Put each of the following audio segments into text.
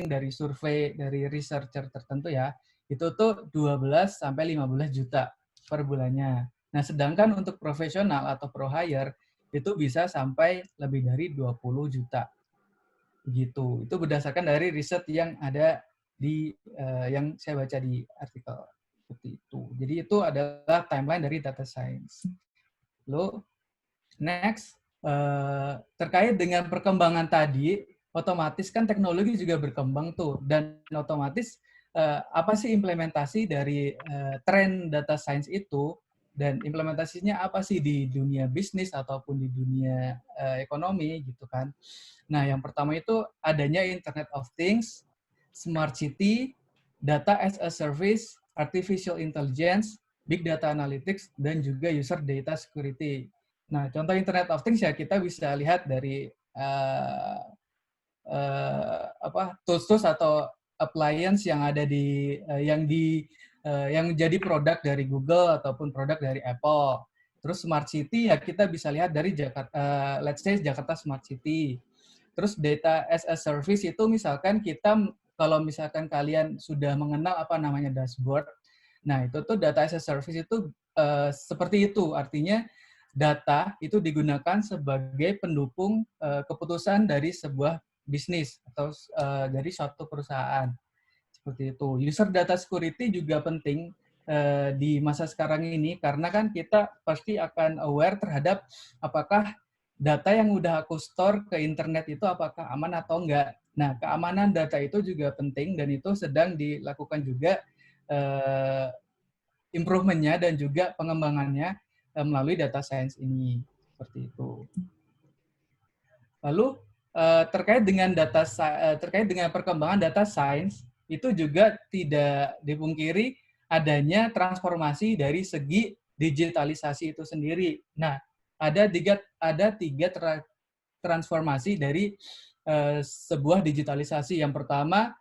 dari survei dari researcher tertentu ya, itu tuh 12 sampai 15 juta per bulannya. Nah, sedangkan untuk profesional atau pro hire itu bisa sampai lebih dari 20 juta. Begitu. Itu berdasarkan dari riset yang ada di yang saya baca di artikel seperti itu. Jadi itu adalah timeline dari data science. Lalu next, terkait dengan perkembangan tadi, otomatis kan teknologi juga berkembang tuh, dan otomatis apa sih implementasi dari tren data science itu, dan implementasinya apa sih di dunia bisnis ataupun di dunia ekonomi gitu kan. Nah, yang pertama itu adanya Internet of Things, Smart City, Data as a Service, Artificial Intelligence, Big Data Analytics, dan juga User Data Security. Nah, contoh Internet of Things ya kita bisa lihat dari tools-tools atau appliance yang ada di yang jadi produk dari Google ataupun produk dari Apple. Terus Smart City ya kita bisa lihat dari Jakarta, let's say Jakarta Smart City. Terus data as a service itu misalkan kita kalau misalkan kalian sudah mengenal apa namanya dashboard, nah itu tuh data as a service itu seperti itu, artinya data itu digunakan sebagai pendukung keputusan dari sebuah bisnis atau dari suatu perusahaan. Seperti itu. User data security juga penting di masa sekarang ini karena kan kita pasti akan aware terhadap apakah data yang udah aku store ke internet itu apakah aman atau enggak. Nah, keamanan data itu juga penting dan itu sedang dilakukan juga improve-nya dan juga pengembangannya melalui data science ini. Seperti itu. Lalu terkait dengan perkembangan data science itu juga tidak dipungkiri adanya transformasi dari segi digitalisasi itu sendiri. Nah, ada tiga transformasi dari sebuah digitalisasi. Yang pertama,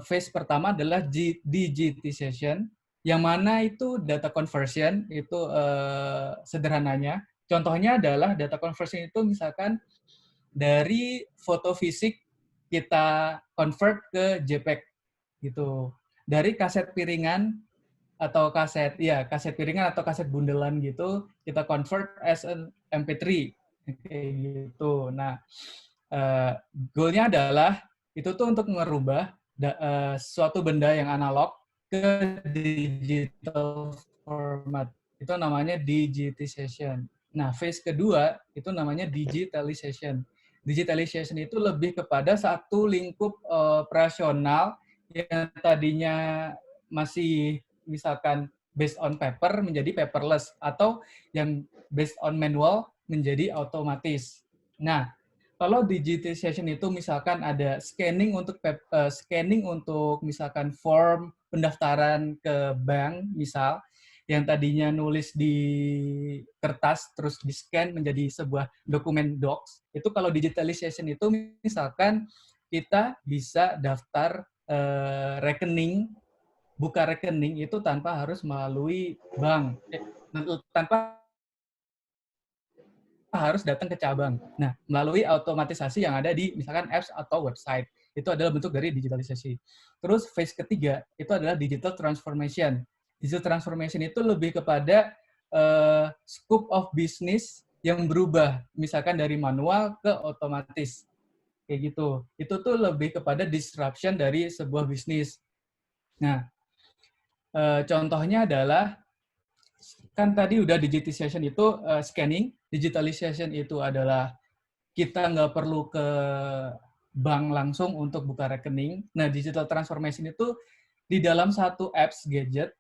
phase pertama adalah digitization, yang mana itu data conversion itu sederhananya. Contohnya adalah data conversion itu misalkan dari foto fisik kita convert ke JPEG gitu. Dari kaset piringan atau kaset piringan atau kaset bundelan gitu kita convert as an MP3 kayak gitu. Nah, goalnya adalah itu tuh untuk merubah suatu benda yang analog ke digital format. Itu namanya digitization. Nah, phase kedua itu namanya digitalization. Digitalization itu lebih kepada satu lingkup operasional yang tadinya masih misalkan based on paper menjadi paperless atau yang based on manual menjadi otomatis. Nah, kalau digitization itu misalkan ada scanning untuk misalkan form pendaftaran ke bank misal yang tadinya nulis di kertas terus di-scan menjadi sebuah dokumen docs, itu kalau digitalization itu misalkan kita bisa daftar rekening, buka rekening itu tanpa harus melalui bank, tanpa harus datang ke cabang. Nah, melalui otomatisasi yang ada di misalkan apps atau website. Itu adalah bentuk dari digitalisasi. Terus phase ketiga itu adalah digital transformation. Digital transformation itu lebih kepada scope of business yang berubah, misalkan dari manual ke otomatis. Kayak gitu. Itu tuh lebih kepada disruption dari sebuah bisnis. Nah, contohnya adalah kan tadi udah digitization itu scanning, digitalization itu adalah kita nggak perlu ke bank langsung untuk buka rekening. Nah, digital transformation itu di dalam satu apps gadget,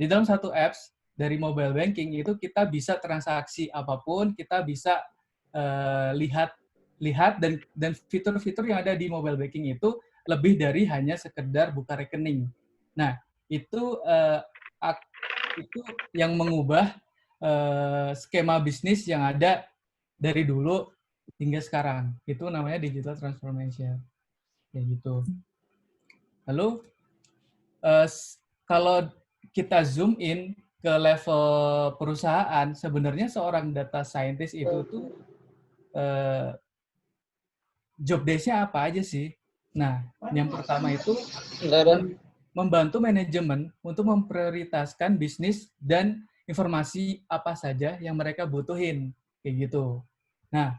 di dalam satu apps dari mobile banking itu kita bisa transaksi apapun, kita bisa lihat dan fitur-fitur yang ada di mobile banking itu lebih dari hanya sekedar buka rekening. Nah, itu itu yang mengubah skema bisnis yang ada dari dulu hingga sekarang. Itu namanya digital transformation. Kayak gitu. Lalu kalau kita zoom in ke level perusahaan, sebenarnya seorang data scientist itu tuh job desk-nya apa aja sih? Nah, yang pertama itu Bentar. membantu manajemen untuk memprioritaskan bisnis dan informasi apa saja yang mereka butuhin, kayak gitu. Nah,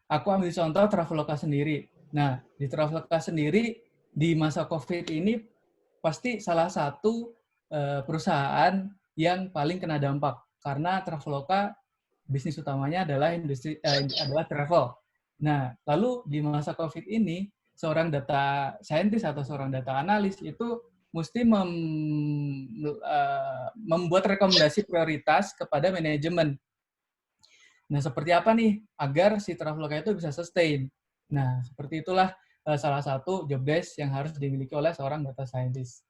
aku ambil contoh Traveloka sendiri. Nah, di Traveloka sendiri di masa COVID ini pasti salah satu perusahaan yang paling kena dampak karena Traveloka bisnis utamanya adalah adalah travel. Nah, lalu di masa COVID ini seorang data scientist atau seorang data analis itu mesti membuat rekomendasi prioritas kepada manajemen. Nah, seperti apa nih agar si Traveloka itu bisa sustain? Nah, seperti itulah salah satu job desk yang harus dimiliki oleh seorang data scientist,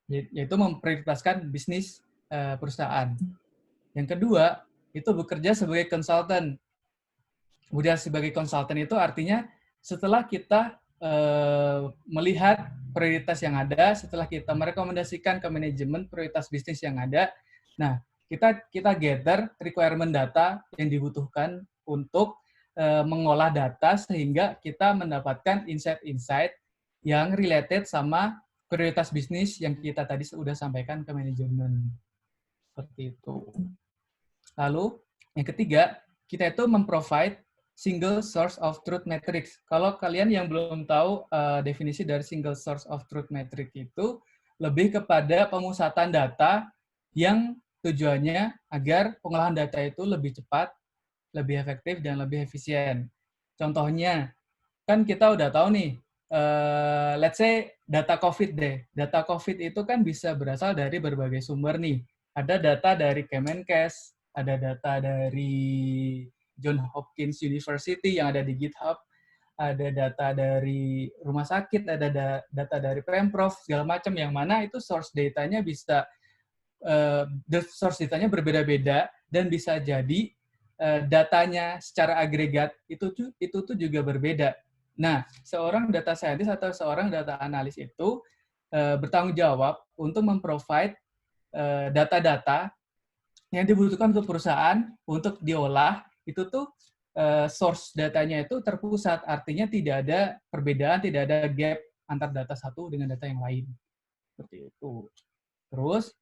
yaitu memprioritaskan bisnis perusahaan. Yang kedua, itu bekerja sebagai konsultan. Kemudian sebagai konsultan itu artinya setelah kita melihat prioritas yang ada, setelah kita merekomendasikan ke manajemen prioritas bisnis yang ada, nah kita gather requirement data yang dibutuhkan untuk mengolah data sehingga kita mendapatkan insight-insight yang related sama prioritas bisnis yang kita tadi sudah sampaikan ke manajemen. Seperti itu. Lalu yang ketiga, kita itu memprovide single source of truth matrix. Kalau kalian yang belum tahu definisi dari single source of truth matrix itu lebih kepada pemusatan data yang tujuannya agar pengolahan data itu lebih cepat, lebih efektif, dan lebih efisien. Contohnya, kan kita udah tahu nih, let's say data COVID deh. Data COVID itu kan bisa berasal dari berbagai sumber nih. Ada data dari Kemenkes, ada data dari Johns Hopkins University yang ada di GitHub, ada data dari rumah sakit, ada data dari Pemprov, segala macam yang mana itu source datanya bisa source datanya berbeda-beda dan bisa jadi datanya secara agregat itu tuh juga berbeda. Nah, seorang data scientist atau seorang data analis itu bertanggung jawab untuk memprovide data-data yang dibutuhkan untuk perusahaan untuk diolah. Itu tuh source datanya itu terpusat, artinya tidak ada perbedaan, tidak ada gap antar data satu dengan data yang lain. Seperti itu. Terus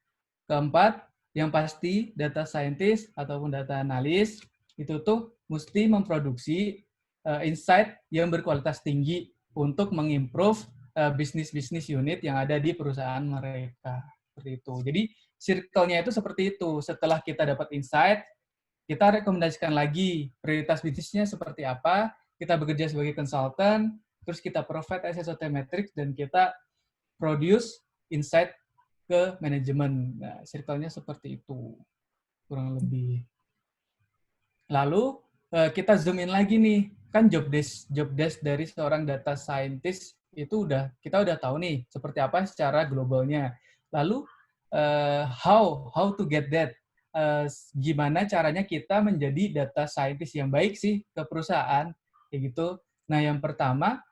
keempat, yang pasti data scientist ataupun data analis itu tuh mesti memproduksi insight yang berkualitas tinggi untuk mengimprove bisnis-bisnis unit yang ada di perusahaan mereka. Seperti itu. Jadi circle-nya itu seperti itu. Setelah kita dapat insight, kita rekomendasikan lagi prioritas bisnisnya seperti apa, kita bekerja sebagai konsultan, terus kita provide SSOT metrics, dan kita produce insight ke manajemen. Nah, circle-nya seperti itu, kurang lebih. Lalu, kita zoom in lagi nih. Kan job desk dari seorang data scientist itu kita udah tahu nih, seperti apa secara globalnya. Lalu, how to get that? Gimana caranya kita menjadi data scientist yang baik sih ke perusahaan, kayak gitu. Nah, yang pertama,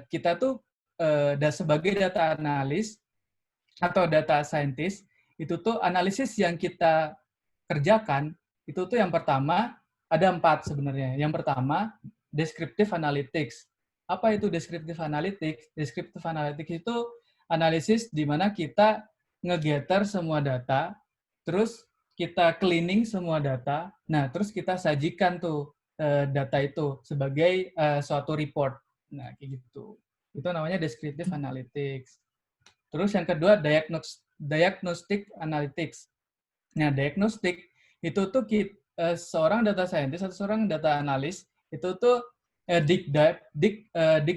kita tuh sebagai data analis atau data scientist, itu tuh analisis yang kita kerjakan, itu tuh yang pertama, ada 4 sebenarnya. Yang pertama, descriptive analytics. Apa itu descriptive analytics? Descriptive analytics itu analisis di mana kita nge-gather semua data, terus kita cleaning semua data, nah terus kita sajikan tuh data itu sebagai suatu report. Nah, kayak gitu. Itu namanya descriptive analytics. Terus yang kedua, diagnostic analytics. Nah, diagnostik itu tuh seorang data scientist atau seorang data analis itu tuh dig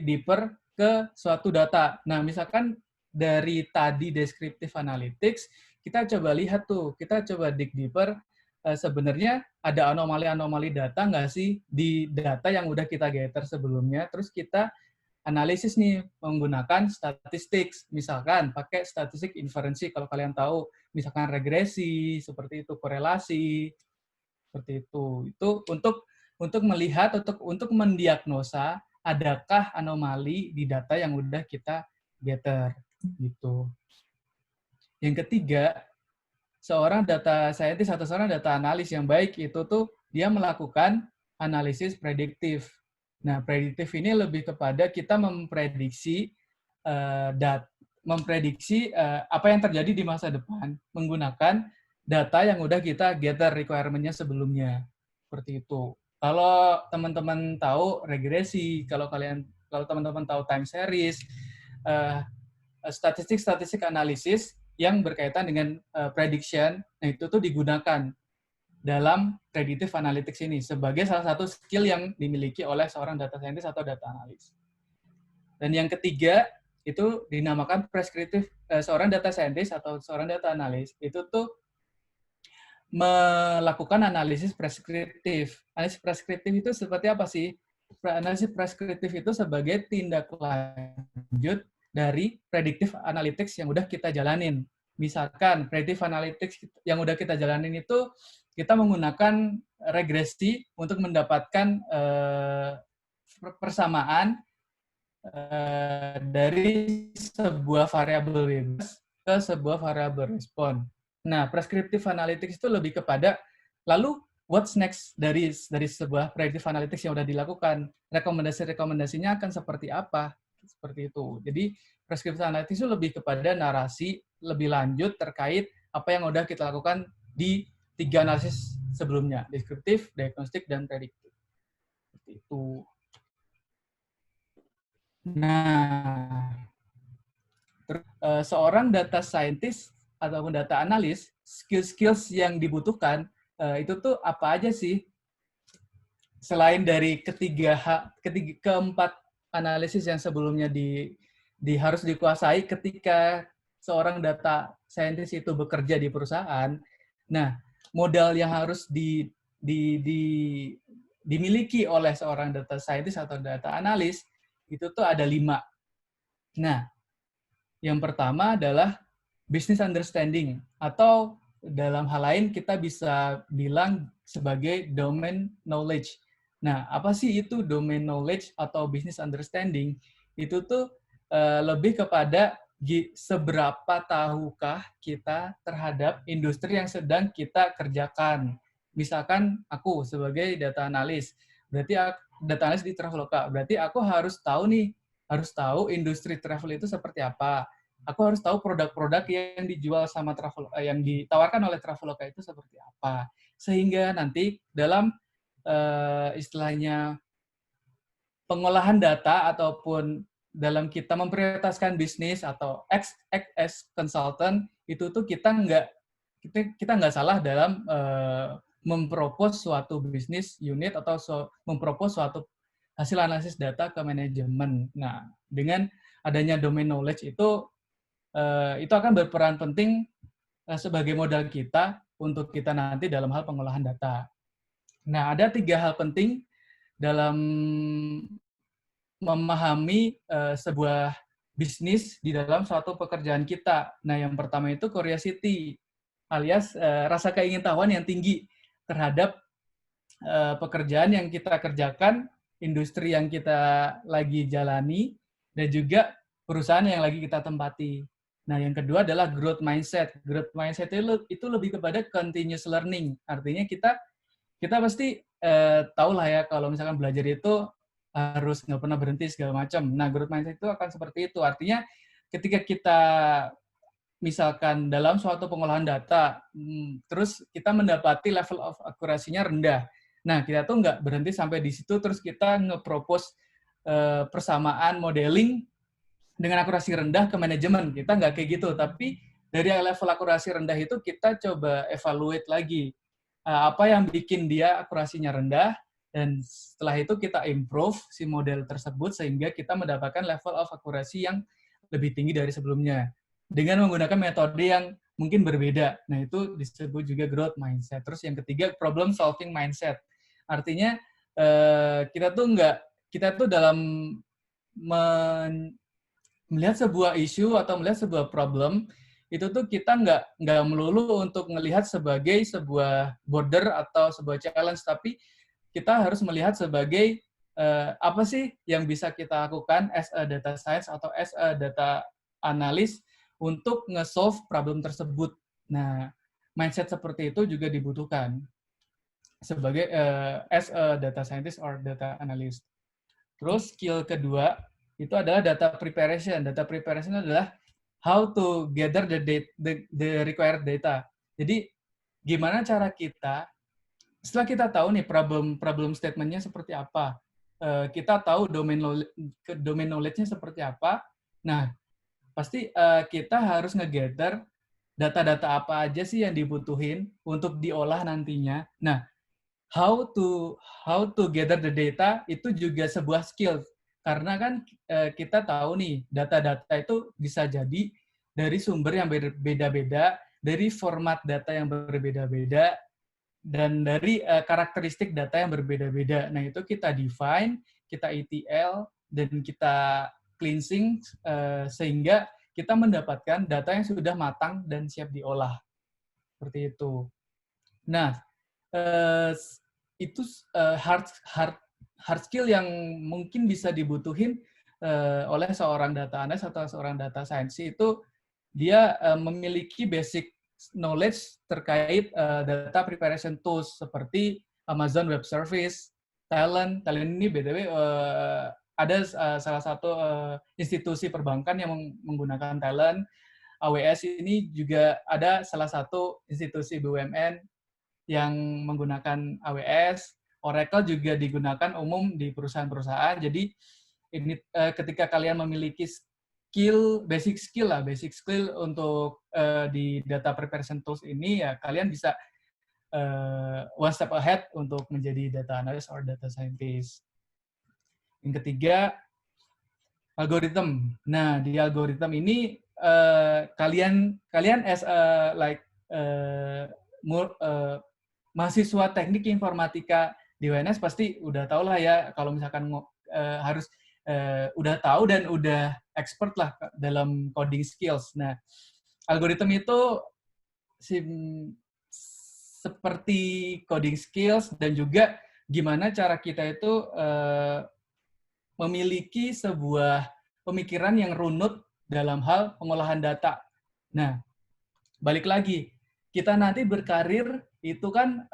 deeper ke suatu data. Nah, misalkan dari tadi descriptive analytics, kita coba lihat tuh, kita coba dig deeper, sebenarnya ada anomali-anomali data nggak sih di data yang udah kita gather sebelumnya, terus kita analisis nih menggunakan statistik, misalkan pakai statistik inferensi kalau kalian tahu, misalkan regresi, seperti itu, korelasi, seperti itu. Itu untuk melihat, untuk mendiagnosa adakah anomali di data yang udah kita gather gitu. Yang ketiga, seorang data scientist atau seorang data analis yang baik itu tuh dia melakukan analisis prediktif. Nah, prediktif ini lebih kepada kita memprediksi apa yang terjadi di masa depan menggunakan data yang udah kita gather requirement-nya sebelumnya. Seperti itu. Kalau teman-teman tahu regresi, kalau teman-teman tahu time series, statistik analisis yang berkaitan dengan prediction, nah itu tuh digunakan dalam predictive analytics ini sebagai salah satu skill yang dimiliki oleh seorang data scientist atau data analis. Dan yang ketiga itu dinamakan prescriptive. Seorang data scientist atau seorang data analis itu tuh melakukan analisis preskriptif. Analisis preskriptif itu seperti apa sih? Analisis preskriptif itu sebagai tindak lanjut dari predictive analytics yang udah kita jalanin. Misalkan predictive analytics yang udah kita jalanin itu kita menggunakan regresi untuk mendapatkan persamaan dari sebuah variabel bebas ke sebuah variabel respon. Nah, prescriptive analytics itu lebih kepada lalu what's next dari sebuah predictive analytics yang sudah dilakukan. Rekomendasi-rekomendasinya akan seperti apa? Seperti itu. Jadi, prescriptive analytics itu lebih kepada narasi lebih lanjut terkait apa yang sudah kita lakukan di 3 analisis sebelumnya, deskriptif, diagnostik, dan prediktif. Seperti itu. Nah, seorang data scientist ataupun data analis, skills-skills yang dibutuhkan itu tuh apa aja sih? Selain dari keempat analisis yang sebelumnya harus dikuasai ketika seorang data scientist itu bekerja di perusahaan. Nah, modal yang harus dimiliki oleh seorang data scientist atau data analis itu tuh ada 5. Nah, yang pertama adalah business understanding, atau dalam hal lain kita bisa bilang sebagai domain knowledge. Nah, apa sih itu domain knowledge atau business understanding? Itu tuh lebih kepada seberapa tahukah kita terhadap industri yang sedang kita kerjakan. Misalkan aku sebagai data analis, berarti data analis di Traveloka, berarti aku harus tahu nih, harus tahu industri travel itu seperti apa. Aku harus tahu produk-produk yang dijual sama yang ditawarkan oleh Traveloka itu seperti apa. Sehingga nanti dalam istilahnya pengolahan data ataupun dalam kita memprioritaskan bisnis atau as consultant itu tuh kita nggak salah dalam mempropos suatu bisnis unit atau mempropos suatu hasil analisis data ke manajemen. Nah, dengan adanya domain knowledge itu akan berperan penting sebagai modal kita untuk kita nanti dalam hal pengolahan data. Nah, ada 3 hal penting dalam memahami sebuah bisnis di dalam suatu pekerjaan kita. Nah, yang pertama itu curiosity, alias rasa keingintahuan yang tinggi terhadap pekerjaan yang kita kerjakan, industri yang kita lagi jalani, dan juga perusahaan yang lagi kita tempati. Nah, yang kedua adalah growth mindset. Growth mindset itu lebih kepada continuous learning. Artinya kita pasti tahu lah ya kalau misalkan belajar itu harus nggak pernah berhenti segala macam. Nah, growth mindset itu akan seperti itu. Artinya ketika kita misalkan dalam suatu pengolahan data, terus kita mendapati level of akurasinya rendah. Nah, kita tuh nggak berhenti sampai di situ, terus kita nge-propose persamaan modeling dengan akurasi rendah ke manajemen. Kita nggak kayak gitu, tapi dari level akurasi rendah itu kita coba evaluate lagi. Apa yang bikin dia akurasinya rendah, dan setelah itu kita improve si model tersebut sehingga kita mendapatkan level of akurasi yang lebih tinggi dari sebelumnya dengan menggunakan metode yang mungkin berbeda. Nah, itu disebut juga growth mindset. Terus yang ketiga, problem solving mindset. Artinya kita tuh dalam melihat sebuah isu atau melihat sebuah problem, itu tuh kita nggak melulu untuk melihat sebagai sebuah border atau sebuah challenge, tapi kita harus melihat sebagai apa sih yang bisa kita lakukan as a data science atau as a data analyst untuk nge-solve problem tersebut. Nah, mindset seperti itu juga dibutuhkan sebagai as a data scientist or data analyst. Terus skill kedua itu adalah data preparation. Data preparation adalah how to gather the required data. Jadi gimana cara kita setelah kita tahu nih problem statement-nya seperti apa, kita tahu domain knowledge-nya seperti apa. Nah, pasti kita harus nge-gather data-data apa aja sih yang dibutuhin untuk diolah nantinya. Nah, how to gather the data itu juga sebuah skill, karena kan kita tahu nih data-data itu bisa jadi dari sumber yang berbeda-beda, dari format data yang berbeda-beda, dan dari karakteristik data yang berbeda-beda. Nah, itu kita define, kita ETL, dan kita cleansing sehingga kita mendapatkan data yang sudah matang dan siap diolah. Seperti itu. Nah, itu hard skill yang mungkin bisa dibutuhin oleh seorang data analyst atau seorang data science. Itu dia memiliki basic knowledge terkait data preparation tools seperti Amazon Web Service, Talent ini BTW ada salah satu institusi perbankan yang menggunakan Talent. AWS ini juga ada salah satu institusi BUMN yang menggunakan AWS. Oracle juga digunakan umum di perusahaan-perusahaan. Jadi ini ketika kalian memiliki basic skill untuk di data preparation tools ini, ya kalian bisa one step ahead untuk menjadi data analyst or data scientist. Yang ketiga, algorithm. Nah, di algorithm ini kalian as mahasiswa teknik informatika di UNS pasti udah tahu lah ya, kalau misalkan harus udah tahu dan udah expert lah dalam coding skills. Nah, algoritma itu seperti coding skills dan juga gimana cara kita itu memiliki sebuah pemikiran yang runut dalam hal pengolahan data. Nah, balik lagi, kita nanti berkarir itu kan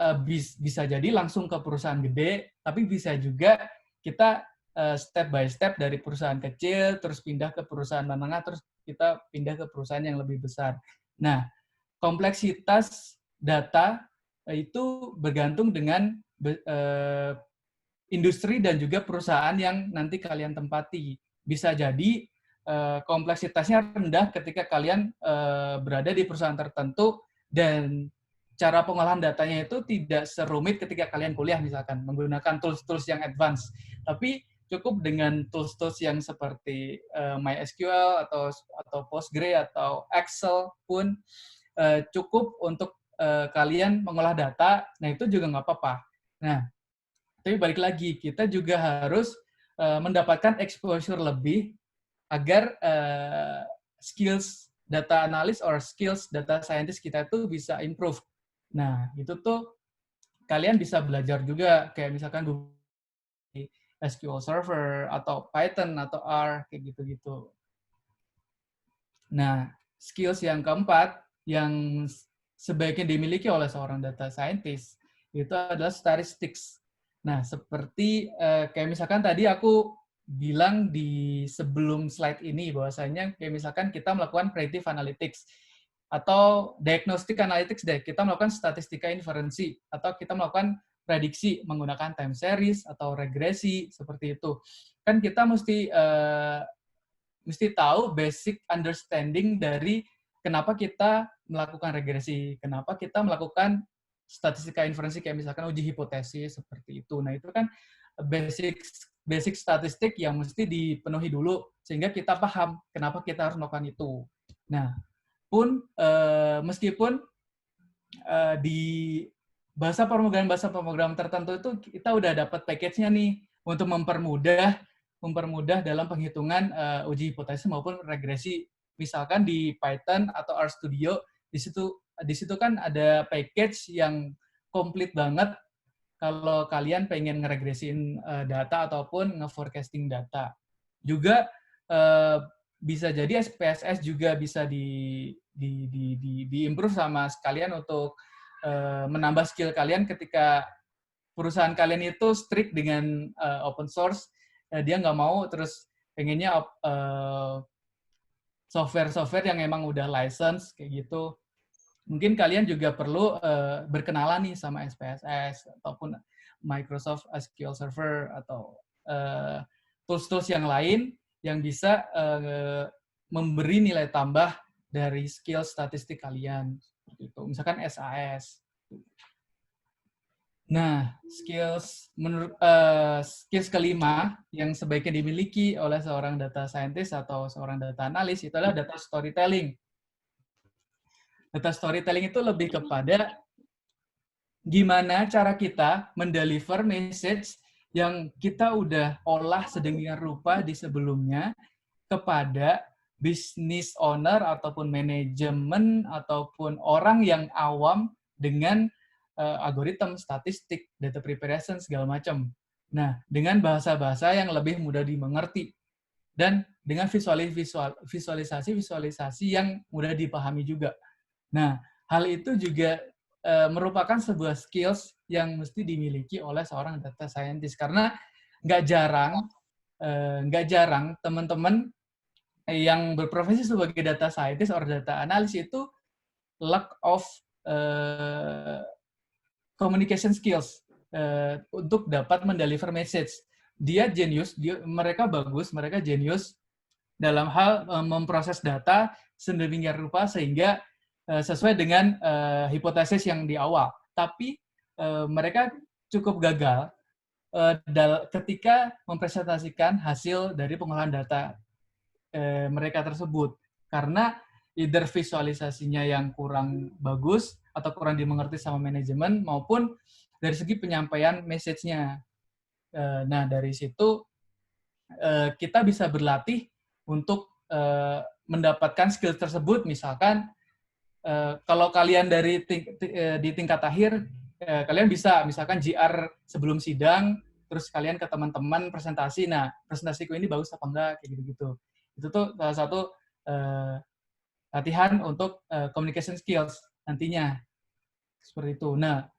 bisa jadi langsung ke perusahaan gede, tapi bisa juga kita step by step dari perusahaan kecil, terus pindah ke perusahaan menengah, terus kita pindah ke perusahaan yang lebih besar. Nah, kompleksitas data itu bergantung dengan industri dan juga perusahaan yang nanti kalian tempati. Bisa jadi kompleksitasnya rendah ketika kalian berada di perusahaan tertentu dan cara pengolahan datanya itu tidak serumit ketika kalian kuliah misalkan menggunakan tools-tools yang advance. Tapi cukup dengan tools-tools yang seperti MySQL atau Postgre atau Excel pun cukup untuk kalian mengolah data. Nah, itu juga nggak apa-apa. Nah, tapi balik lagi, kita juga harus mendapatkan exposure lebih agar skills data analyst or skills data scientist kita itu bisa improve. Nah, itu tuh kalian bisa belajar juga, kayak misalkan Google SQL Server, atau Python, atau R, kayak gitu-gitu. Nah, skills yang keempat, yang sebaiknya dimiliki oleh seorang data scientist, itu adalah statistics. Nah, seperti kayak misalkan tadi aku bilang di sebelum slide ini, bahwasanya kayak misalkan kita melakukan predictive analytics, atau diagnostic analytics deh, kita melakukan statistika inferensi, atau kita melakukan prediksi menggunakan time series atau regresi, seperti itu. Kan kita mesti tahu basic understanding dari kenapa kita melakukan regresi, kenapa kita melakukan statistika inferensi, kayak misalkan uji hipotesis, seperti itu. Nah, itu kan basic statistik yang mesti dipenuhi dulu, sehingga kita paham kenapa kita harus melakukan itu. Nah, meskipun di bahasa pemrograman tertentu itu kita udah dapat package-nya nih untuk mempermudah dalam penghitungan uji hipotesis maupun regresi. Misalkan di Python atau RStudio, di situ kan ada package yang komplit banget kalau kalian pengen ngeregresiin data ataupun nge-forecasting data. Juga bisa jadi SPSS juga bisa di-improve sama sekalian untuk menambah skill kalian ketika perusahaan kalian itu strict dengan open source. dia nggak mau terus pengennya software-software yang emang udah license kayak gitu. Mungkin kalian juga perlu berkenalan nih sama SPSS ataupun Microsoft SQL Server atau tools-tools yang lain yang bisa memberi nilai tambah dari skill statistik kalian. Gitu. Misalkan SAS. Nah, skills kelima yang sebaiknya dimiliki oleh seorang data scientist atau seorang data analis itu adalah data storytelling. Data storytelling itu lebih kepada gimana cara kita mendeliver message yang kita udah olah sedemikian rupa di sebelumnya kepada business owner ataupun manajemen ataupun orang yang awam dengan algoritma, statistik, data preparation segala macam. Nah, dengan bahasa-bahasa yang lebih mudah dimengerti dan dengan visualisasi-visualisasi yang mudah dipahami juga. Nah, hal itu juga merupakan sebuah skills yang mesti dimiliki oleh seorang data scientist karena nggak jarang teman-teman yang berprofesi sebagai data scientist atau data analis itu lack of communication skills untuk dapat mendeliver message. Dia genius, mereka bagus, mereka genius dalam hal memproses data sedemikian rupa sehingga sesuai dengan hipotesis yang di awal. Tapi mereka cukup gagal ketika mempresentasikan hasil dari pengolahan data mereka tersebut. Karena either visualisasinya yang kurang bagus atau kurang dimengerti sama manajemen maupun dari segi penyampaian message-nya. Nah, dari situ kita bisa berlatih untuk mendapatkan skill tersebut. Misalkan kalau kalian di tingkat akhir, kalian bisa misalkan GR sebelum sidang, terus kalian ke teman-teman presentasi. Nah, presentasiku ini bagus apa enggak kayak gitu-gitu. Itu tuh salah satu latihan untuk communication skills nantinya. Seperti itu. Nah,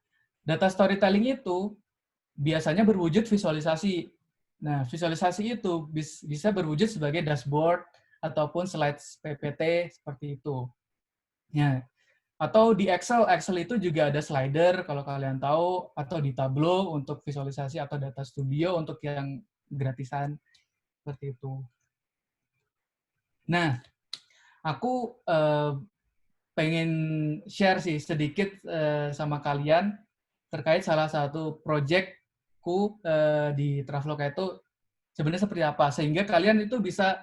data storytelling itu biasanya berwujud visualisasi. Nah, visualisasi itu bisa berwujud sebagai dashboard ataupun slides PPT seperti itu. Ya. Atau di Excel itu juga ada slider kalau kalian tahu, atau di Tableau untuk visualisasi atau data studio untuk yang gratisan seperti itu. Nah, aku pengen share sih sedikit sama kalian terkait salah satu projectku di Traveloka itu sebenarnya seperti apa, sehingga kalian itu bisa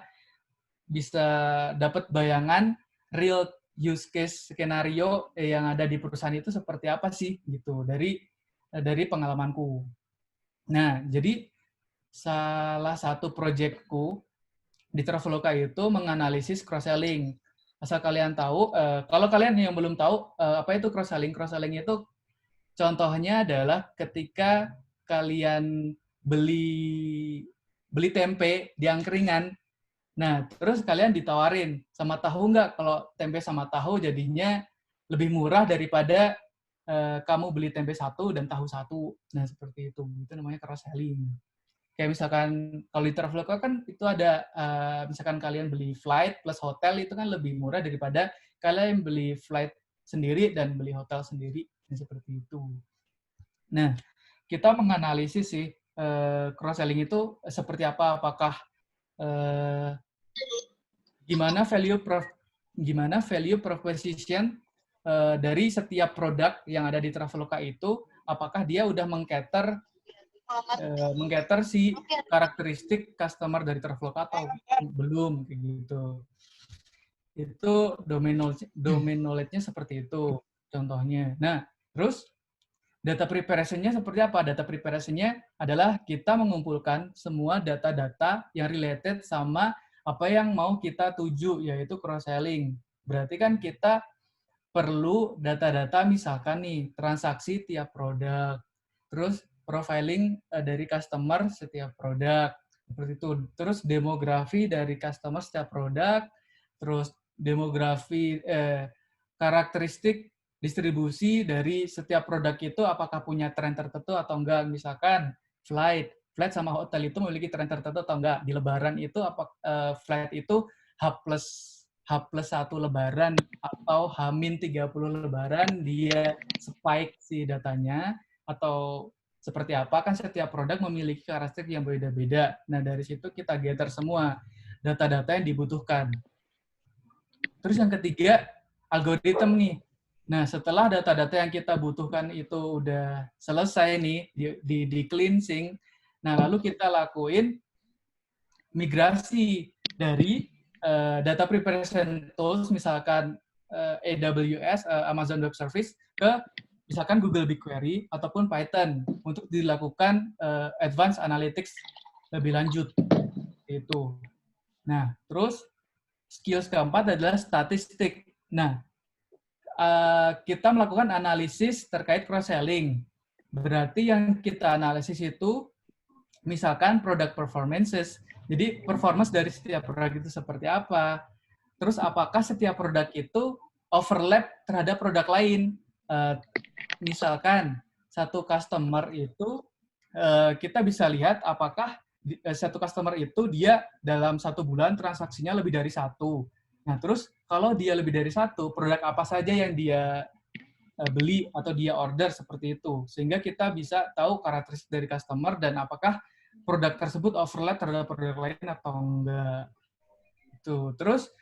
dapat bayangan real use case skenario yang ada di perusahaan itu seperti apa sih gitu dari pengalamanku. Nah, jadi salah satu projectku di Traveloka itu menganalisis cross-selling. Asal kalian tahu, kalau kalian yang belum tahu apa itu cross-selling, cross-selling itu contohnya adalah ketika kalian beli tempe di angkringan, nah terus kalian ditawarin sama tahu nggak, kalau tempe sama tahu jadinya lebih murah daripada kamu beli tempe satu dan tahu satu. Nah seperti itu namanya cross-selling. Kayak misalkan kalau di Traveloka kan itu ada misalkan kalian beli flight plus hotel itu kan lebih murah daripada kalian beli flight sendiri dan beli hotel sendiri. Seperti itu. Nah, kita menganalisis sih cross-selling itu seperti apa, apakah gimana value proposition dari setiap produk yang ada di Traveloka itu, apakah dia udah mengcater si karakteristik customer dari Traveloka atau belum kayak gitu. Itu domain knowledge-nya seperti itu contohnya. Nah, terus data preparation-nya seperti apa? Data preparation-nya adalah kita mengumpulkan semua data-data yang related sama apa yang mau kita tuju, yaitu cross-selling. Berarti kan kita perlu data-data misalkan nih, transaksi tiap produk, terus profiling dari customer setiap produk, seperti itu. Terus demografi dari customer setiap produk, terus demografi karakteristik distribusi dari setiap produk itu apakah punya tren tertentu atau enggak, misalkan flight flight sama hotel itu memiliki tren tertentu atau enggak. Di Lebaran itu flight itu H+1 Lebaran atau H-30 Lebaran dia spike si datanya, atau seperti apa, kan setiap produk memiliki karakteristik yang berbeda-beda. Nah, dari situ kita gather semua data-data yang dibutuhkan. Terus yang ketiga, algoritma nih. Nah, setelah data-data yang kita butuhkan itu udah selesai nih, di cleansing, nah lalu kita lakuin migrasi dari data preparation tools, misalkan AWS, Amazon Web Service, ke misalkan Google BigQuery ataupun Python untuk dilakukan advanced analytics lebih lanjut. Itu. Nah, terus skills keempat adalah statistik. Nah, kita melakukan analisis terkait cross-selling. Berarti yang kita analisis itu misalkan product performances. Jadi performance dari setiap produk itu seperti apa. Terus apakah setiap produk itu overlap terhadap produk lain. Misalkan satu customer itu kita bisa lihat apakah satu customer itu dia dalam 1 bulan transaksinya lebih dari 1. Nah, terus kalau dia lebih dari 1, produk apa saja yang dia beli atau dia order seperti itu. Sehingga kita bisa tahu karakteristik dari customer dan apakah produk tersebut overlap terhadap produk lain atau enggak. Itu. Terus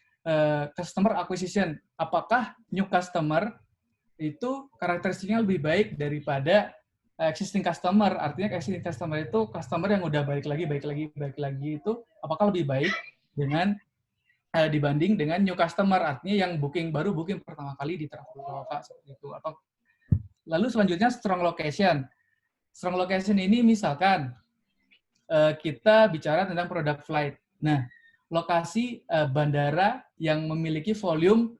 customer acquisition, apakah new customer itu karakteristiknya lebih baik daripada existing customer. Artinya existing customer itu customer yang udah balik lagi itu apakah lebih baik dengan dibanding dengan new customer, artinya yang baru booking pertama kali di Traveloka seperti itu. Atau lalu selanjutnya strong location. Strong location ini misalkan kita bicara tentang produk flight. Nah, lokasi bandara yang memiliki volume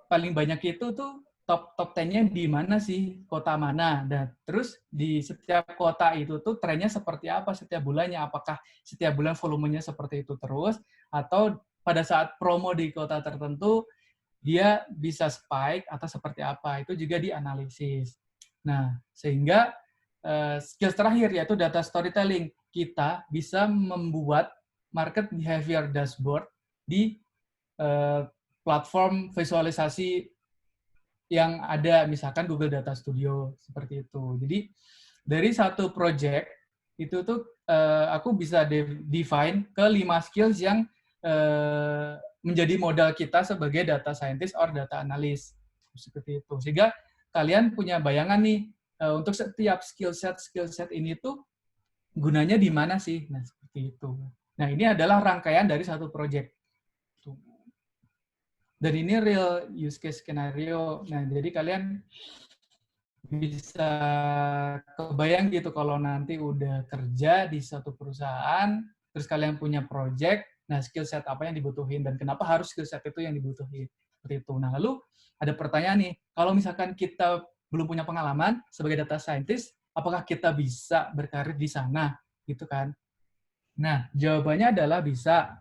paling banyak itu tuh top 10-nya di mana sih, kota mana. Dan terus di setiap kota itu tuh trennya seperti apa setiap bulannya, apakah setiap bulan volumenya seperti itu terus, atau pada saat promo di kota tertentu dia bisa spike atau seperti apa, itu juga dianalisis. Nah, sehingga skills terakhir yaitu data storytelling. Kita bisa membuat market behavior dashboard di platform visualisasi yang ada, misalkan Google Data Studio, seperti itu. Jadi, dari satu project, itu tuh aku bisa define ke 5 skills yang menjadi modal kita sebagai data scientist or data analyst. Seperti itu. Sehingga kalian punya bayangan nih, untuk setiap skill set ini tuh gunanya di mana sih? Nah, seperti itu. Nah, ini adalah rangkaian dari satu project. Dan ini real use case scenario. Nah, jadi kalian bisa kebayang gitu kalau nanti udah kerja di satu perusahaan, terus kalian punya project, nah skill set apa yang dibutuhin dan kenapa harus skill set itu yang dibutuhin. Seperti itu. Nah, lalu ada pertanyaan nih, kalau misalkan kita belum punya pengalaman sebagai data scientist, apakah kita bisa berkarir di sana? Gitu kan. Nah, jawabannya adalah bisa,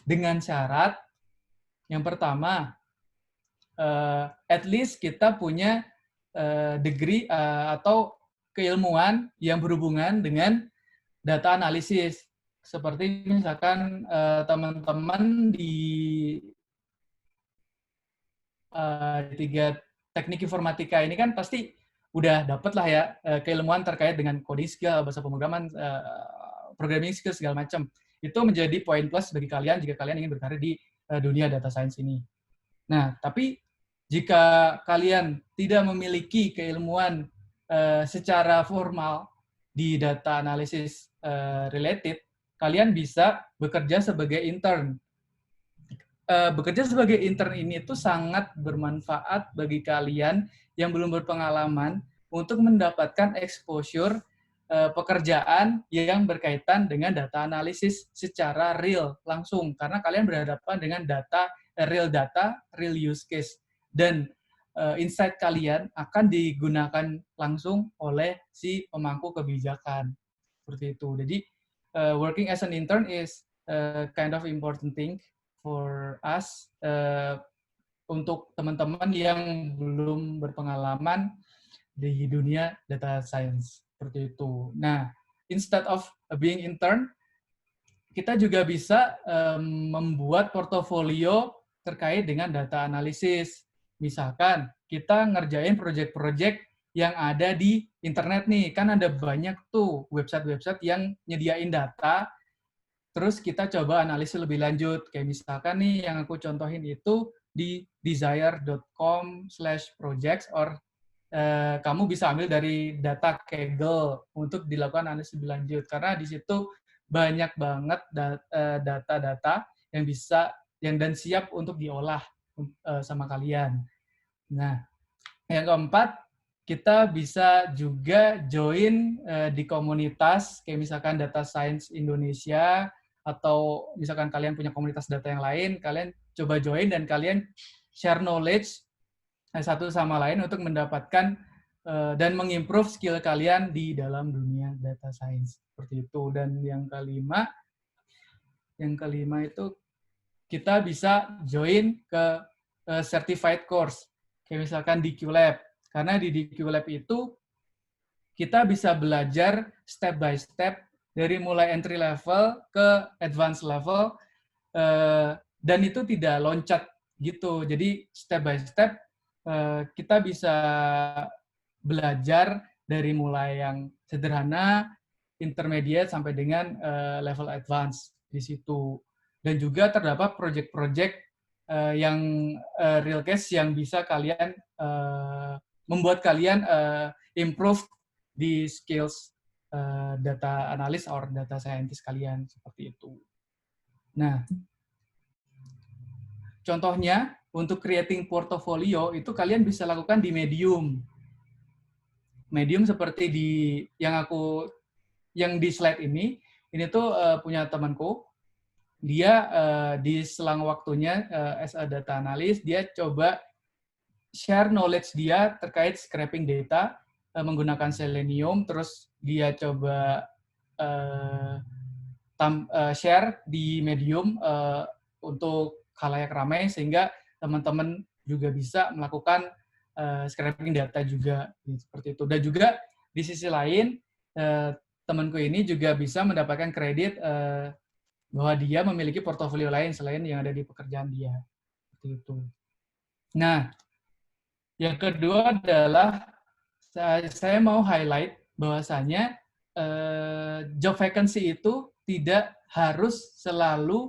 dengan syarat yang pertama, at least kita punya degree atau keilmuan yang berhubungan dengan data analisis. Seperti misalkan teman-teman di 3 teknik informatika ini kan pasti udah dapet lah ya keilmuan terkait dengan coding skill, bahasa pemrograman, programming skill segala macam. Itu menjadi poin plus bagi kalian jika kalian ingin berkarir di dunia data science ini. Nah, tapi jika kalian tidak memiliki keilmuan secara formal di data analysis related, kalian bisa bekerja sebagai intern. Bekerja sebagai intern ini itu sangat bermanfaat bagi kalian yang belum berpengalaman untuk mendapatkan exposure pekerjaan yang berkaitan dengan data analisis secara real, langsung. Karena kalian berhadapan dengan data, real use case. Dan insight kalian akan digunakan langsung oleh si pemangku kebijakan. Seperti itu. Jadi, working as an intern is kind of important thing for us, untuk teman-teman yang belum berpengalaman di dunia data science. Seperti itu. Nah, instead of being intern, kita juga bisa membuat portofolio terkait dengan data analisis. Misalkan kita ngerjain project-project yang ada di internet nih, kan ada banyak tuh website-website yang nyediain data, terus kita coba analisis lebih lanjut. Kayak misalkan nih yang aku contohin itu di desire.com/projects, or kamu bisa ambil dari data Kaggle untuk dilakukan analisis lebih lanjut. Karena di situ banyak banget data-data yang bisa dan siap untuk diolah sama kalian. Nah, yang keempat, kita bisa juga join di komunitas, kayak misalkan Data Science Indonesia, atau misalkan kalian punya komunitas data yang lain, kalian coba join dan kalian share knowledge satu sama lain untuk mendapatkan dan mengimprove skill kalian di dalam dunia data science. Seperti itu. Dan yang kelima itu kita bisa join ke certified course. Kayak misalkan di QLab. Karena di QLab itu kita bisa belajar step by step dari mulai entry level ke advanced level, dan itu tidak loncat gitu. Jadi step by step kita bisa belajar dari mulai yang sederhana, intermediate, sampai dengan level advance di situ. Dan juga terdapat project-project yang real case yang bisa kalian membuat kalian improve di skills data analis or data scientist kalian, seperti itu. Nah, contohnya untuk creating portfolio itu kalian bisa lakukan di Medium. Medium seperti yang di slide ini tuh punya temanku. Dia di selang waktunya as a data analyst, dia coba share knowledge dia terkait scraping data menggunakan Selenium, terus dia coba share di Medium untuk khalayak ramai, sehingga teman-teman juga bisa melakukan scraping data juga, seperti itu. Dan juga di sisi lain, temanku ini juga bisa mendapatkan kredit bahwa dia memiliki portofolio lain selain yang ada di pekerjaan dia, seperti itu. Nah, yang kedua adalah saya mau highlight bahwasanya job vacancy itu tidak harus selalu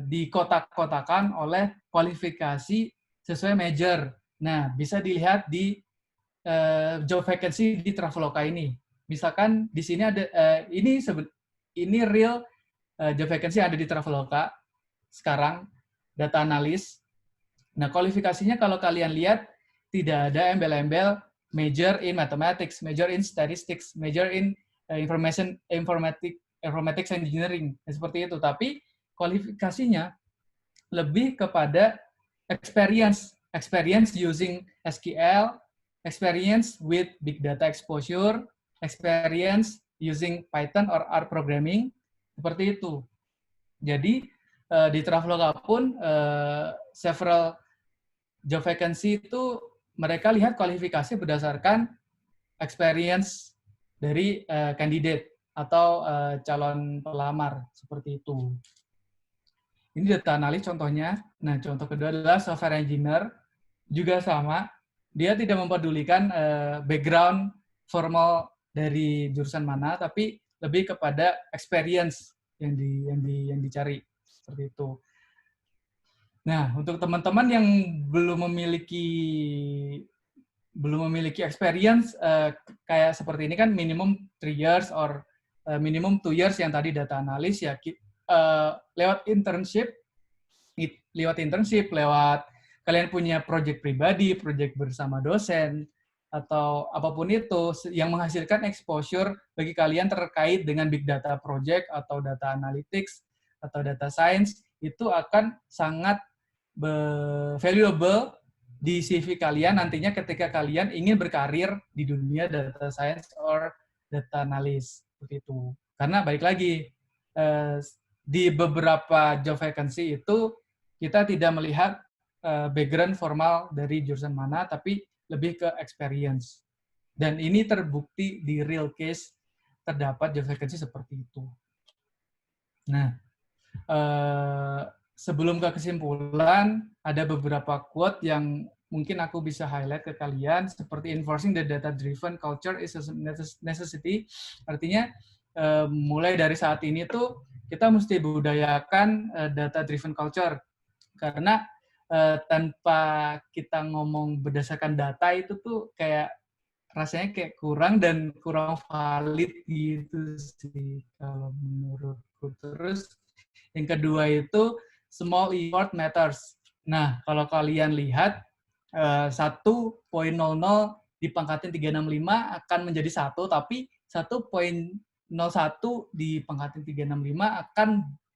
dikotak-kotakan oleh kualifikasi sesuai major. Nah, bisa dilihat di job vacancy di Traveloka ini. Misalkan di sini ada ini real job vacancy yang ada di Traveloka sekarang, data analis. Nah, kualifikasinya kalau kalian lihat tidak ada embel-embel major in mathematics, major in statistics, major in informatics engineering, seperti itu. Tapi kualifikasinya lebih kepada experience using SQL, experience with big data exposure, experience using Python or R programming, seperti itu. Jadi di Traveloka pun several job vacancy itu mereka lihat kualifikasi berdasarkan experience dari candidate atau calon pelamar, seperti itu. Ini data analis contohnya. Nah, contoh kedua adalah software engineer, juga sama. Dia tidak mempedulikan background formal dari jurusan mana, tapi lebih kepada experience yang dicari, seperti itu. Nah, untuk teman-teman yang belum memiliki experience kayak seperti ini, kan minimum 3 years or minimum 2 years yang tadi data analis, ya lewat internship, lewat kalian punya project pribadi, project bersama dosen, atau apapun itu yang menghasilkan exposure bagi kalian terkait dengan big data project atau data analytics atau data science, itu akan sangat valuable di CV kalian nantinya ketika kalian ingin berkarir di dunia data science or data analyst, seperti itu. Karena balik lagi, di beberapa job vacancy itu kita tidak melihat background formal dari jurusan mana, tapi lebih ke experience. Dan ini terbukti di real case terdapat job vacancy seperti itu. Nah, sebelum ke kesimpulan, ada beberapa quote yang mungkin aku bisa highlight ke kalian, seperti enforcing the data-driven culture is a necessity. Artinya, mulai dari saat ini tuh kita mesti budayakan data-driven culture. Karena tanpa kita ngomong berdasarkan data itu tuh kayak rasanya kayak kurang dan kurang valid gitu sih kalau menurutku. Terus yang kedua itu small effort matters. Nah, kalau kalian lihat 1.00 dipangkatin 365 akan menjadi 1, tapi 1.01 dipangkatin 365 akan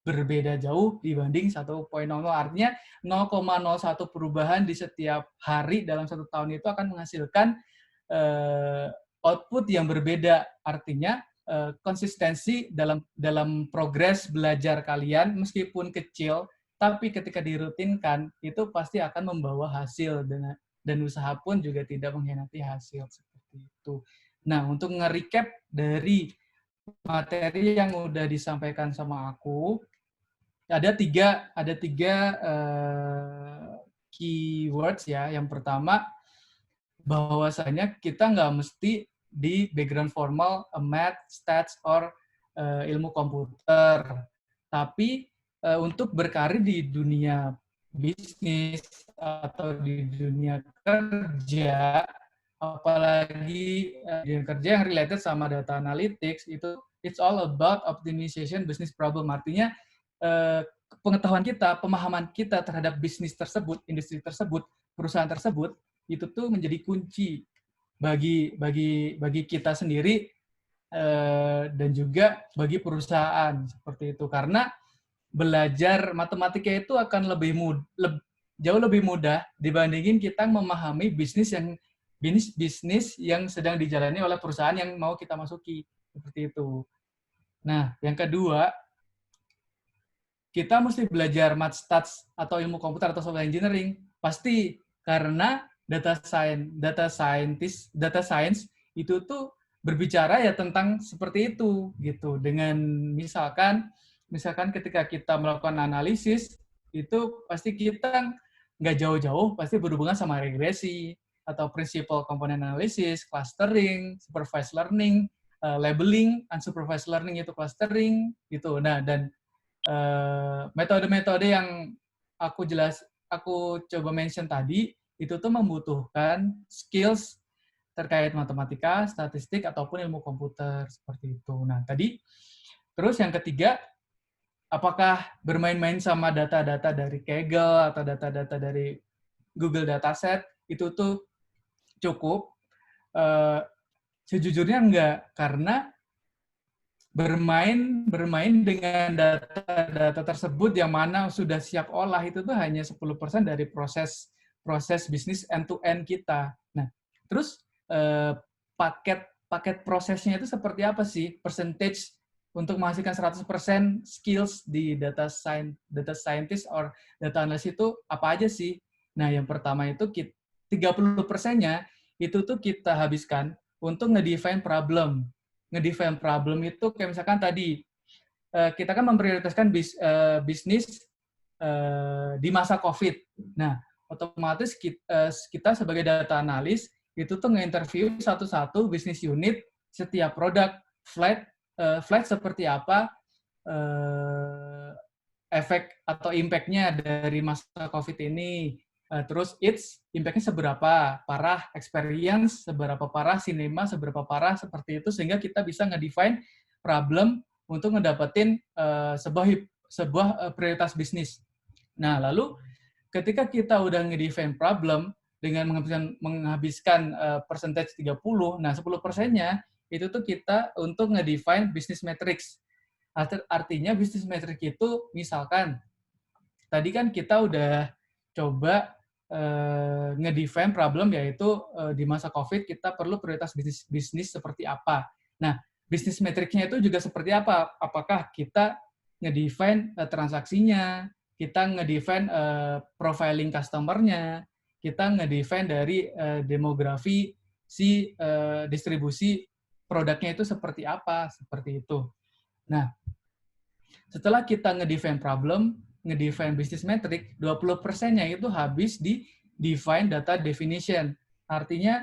berbeda jauh dibanding 1.00. Artinya 0,01 perubahan di setiap hari dalam 1 tahun itu akan menghasilkan output yang berbeda. Artinya konsistensi dalam progres belajar kalian meskipun kecil, tapi ketika dirutinkan itu pasti akan membawa hasil, dan usaha pun juga tidak mengkhianati hasil seperti itu. Nah, untuk nge-recap dari materi yang udah disampaikan sama aku, ada tiga keywords ya. Yang pertama, bahwasanya kita nggak mesti di background formal, math, stats, or ilmu komputer. Tapi untuk berkarir di dunia bisnis atau di dunia kerja, apalagi dunia kerja yang related sama data analytics, itu it's all about optimization business problem. Artinya pengetahuan kita, pemahaman kita terhadap bisnis tersebut, industri tersebut, perusahaan tersebut, itu tuh menjadi kunci bagi kita sendiri dan juga bagi perusahaan seperti itu. Karena belajar matematika itu akan jauh lebih mudah dibandingin kita memahami bisnis yang sedang dijalani oleh perusahaan yang mau kita masuki seperti itu. Nah, yang kedua, kita mesti belajar math stats atau ilmu komputer atau software engineering pasti, karena data science itu tuh berbicara ya tentang seperti itu gitu. Dengan misalkan ketika kita melakukan analisis itu pasti kita nggak jauh-jauh pasti berhubungan sama regresi atau principal component analysis, clustering, supervised learning, labeling, unsupervised learning itu clustering gitu. Nah, dan metode-metode yang aku coba mention tadi itu tuh membutuhkan skills terkait matematika, statistik ataupun ilmu komputer seperti itu. Nah, terus yang ketiga, apakah bermain-main sama data-data dari Kaggle atau data-data dari Google Dataset itu tuh cukup? Sejujurnya enggak, karena bermain dengan data-data tersebut yang mana sudah siap olah itu tuh hanya 10% dari proses bisnis end to end kita. Nah, terus paket prosesnya itu seperti apa sih? Percentage untuk menghasilkan 100% skills di data scientist or data analyst itu apa aja sih? Nah, yang pertama itu 30%-nya itu tuh kita habiskan untuk nge-define problem. Nge-define problem itu kayak misalkan tadi, kita kan memprioritaskan bisnis di masa COVID. Nah, otomatis kita sebagai data analis itu tuh nge-interview satu-satu bisnis unit setiap produk, flight seperti apa, efek atau impact-nya dari masa COVID ini. Terus impact-nya seberapa parah, experience seberapa parah, cinema seberapa parah, seperti itu, sehingga kita bisa nge-define problem untuk ngedapetin sebuah prioritas bisnis. Nah, lalu ketika kita udah nge-define problem dengan menghabiskan percentage 30, nah 10%-nya itu tuh kita untuk nge-define business metrics. Artinya business metric itu misalkan tadi kan kita udah coba nge-define problem, yaitu di masa COVID kita perlu prioritas bisnis seperti apa. Nah, bisnis metriknya itu juga seperti apa? Apakah kita nge-define transaksinya, kita nge-define profiling customer-nya, kita nge-define dari demografi distribusi produknya itu seperti apa, seperti itu. Nah, setelah kita nge-define problem, nge-define business metric, 20%-nya itu habis di define data definition. Artinya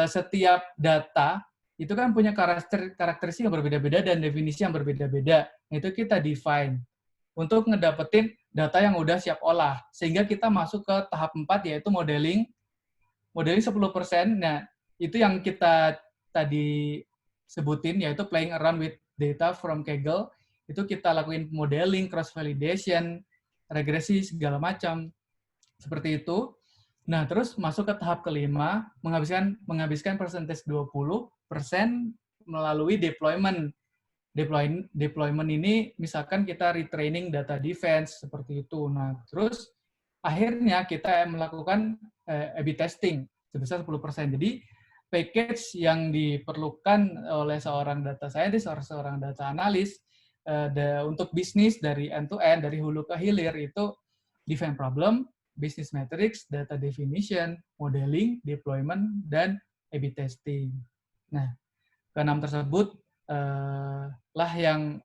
setiap data itu kan punya karakteristik yang berbeda-beda dan definisi yang berbeda-beda. Itu kita define untuk ngedapetin data yang udah siap olah. Sehingga kita masuk ke tahap 4 yaitu modeling. Modeling 10%. Nah, itu yang kita tadi sebutin yaitu playing around with data from Kaggle. Itu kita lakuin modeling, cross validation, regresi segala macam. Seperti itu. Nah, terus masuk ke tahap kelima, menghabiskan persentase 20% melalui deployment. Deployment ini misalkan kita retraining data defense seperti itu. Nah, terus akhirnya kita melakukan A/B testing sebesar 10%. Jadi package yang diperlukan oleh seorang data scientist atau seorang data analis untuk bisnis dari end to end, dari hulu ke hilir itu define problem, business metrics, data definition, modeling, deployment, dan A/B testing. Nah, keenam tersebut lah yang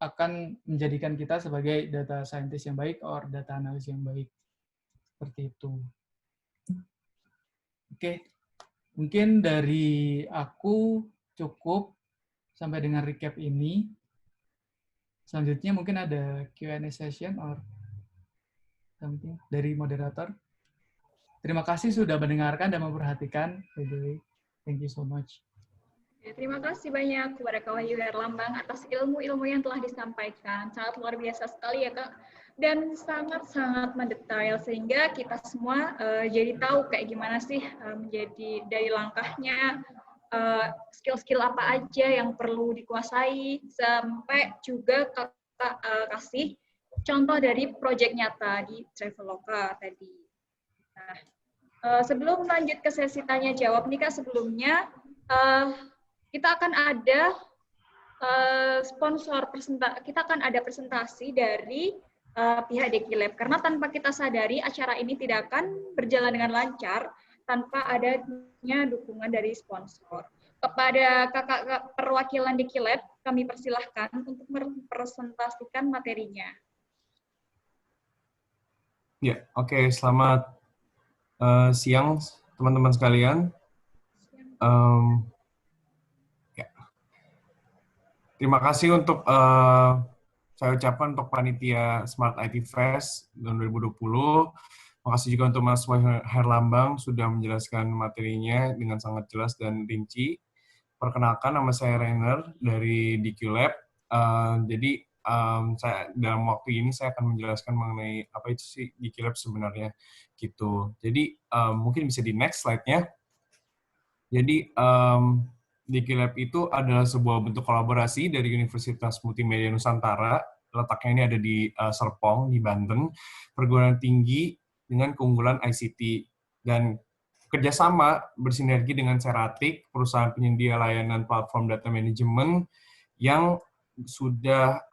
akan menjadikan kita sebagai data scientist yang baik atau data analis yang baik. Seperti itu. Oke, mungkin dari aku cukup sampai dengan recap ini. Selanjutnya mungkin ada Q&A session or something dari moderator. Terima kasih sudah mendengarkan dan memperhatikan. By the way, thank you so much. Ya, terima kasih banyak kepada Kak Wahyu Herlambang atas ilmu-ilmu yang telah disampaikan. Sangat luar biasa sekali ya Kak. Dan sangat-sangat mendetail sehingga kita semua jadi tahu kayak gimana sih menjadi dari langkahnya, skill-skill apa aja yang perlu dikuasai, sampai juga Kakak kasih contoh dari proyek nyata di Traveloka tadi. Nah, sebelum lanjut ke sesi tanya jawab nih Kak, sebelumnya kita akan ada kita akan ada presentasi dari pihak Dekilab, karena tanpa kita sadari acara ini tidak akan berjalan dengan lancar tanpa adanya dukungan dari sponsor. Kepada kakak perwakilan Dekilab, kami persilahkan untuk mempresentasikan materinya. Ya, oke. Selamat siang teman-teman sekalian. Terima kasih untuk saya ucapkan untuk panitia Smart IT Fest tahun 2020. Terima kasih juga untuk Mas Wahyu Herlambang sudah menjelaskan materinya dengan sangat jelas dan rinci. Perkenalkan, nama saya Rainer dari DQ Lab. Jadi saya dalam waktu ini saya akan menjelaskan mengenai apa itu sih DQ Lab sebenarnya gitu. Jadi mungkin bisa di next slide-nya. Jadi DQ Lab itu adalah sebuah bentuk kolaborasi dari Universitas Multimedia Nusantara. Letaknya ini ada di Serpong, di Banten. Perguruan tinggi dengan keunggulan ICT. Dan kerjasama bersinergi dengan Seratik, perusahaan penyedia layanan platform data management yang sudah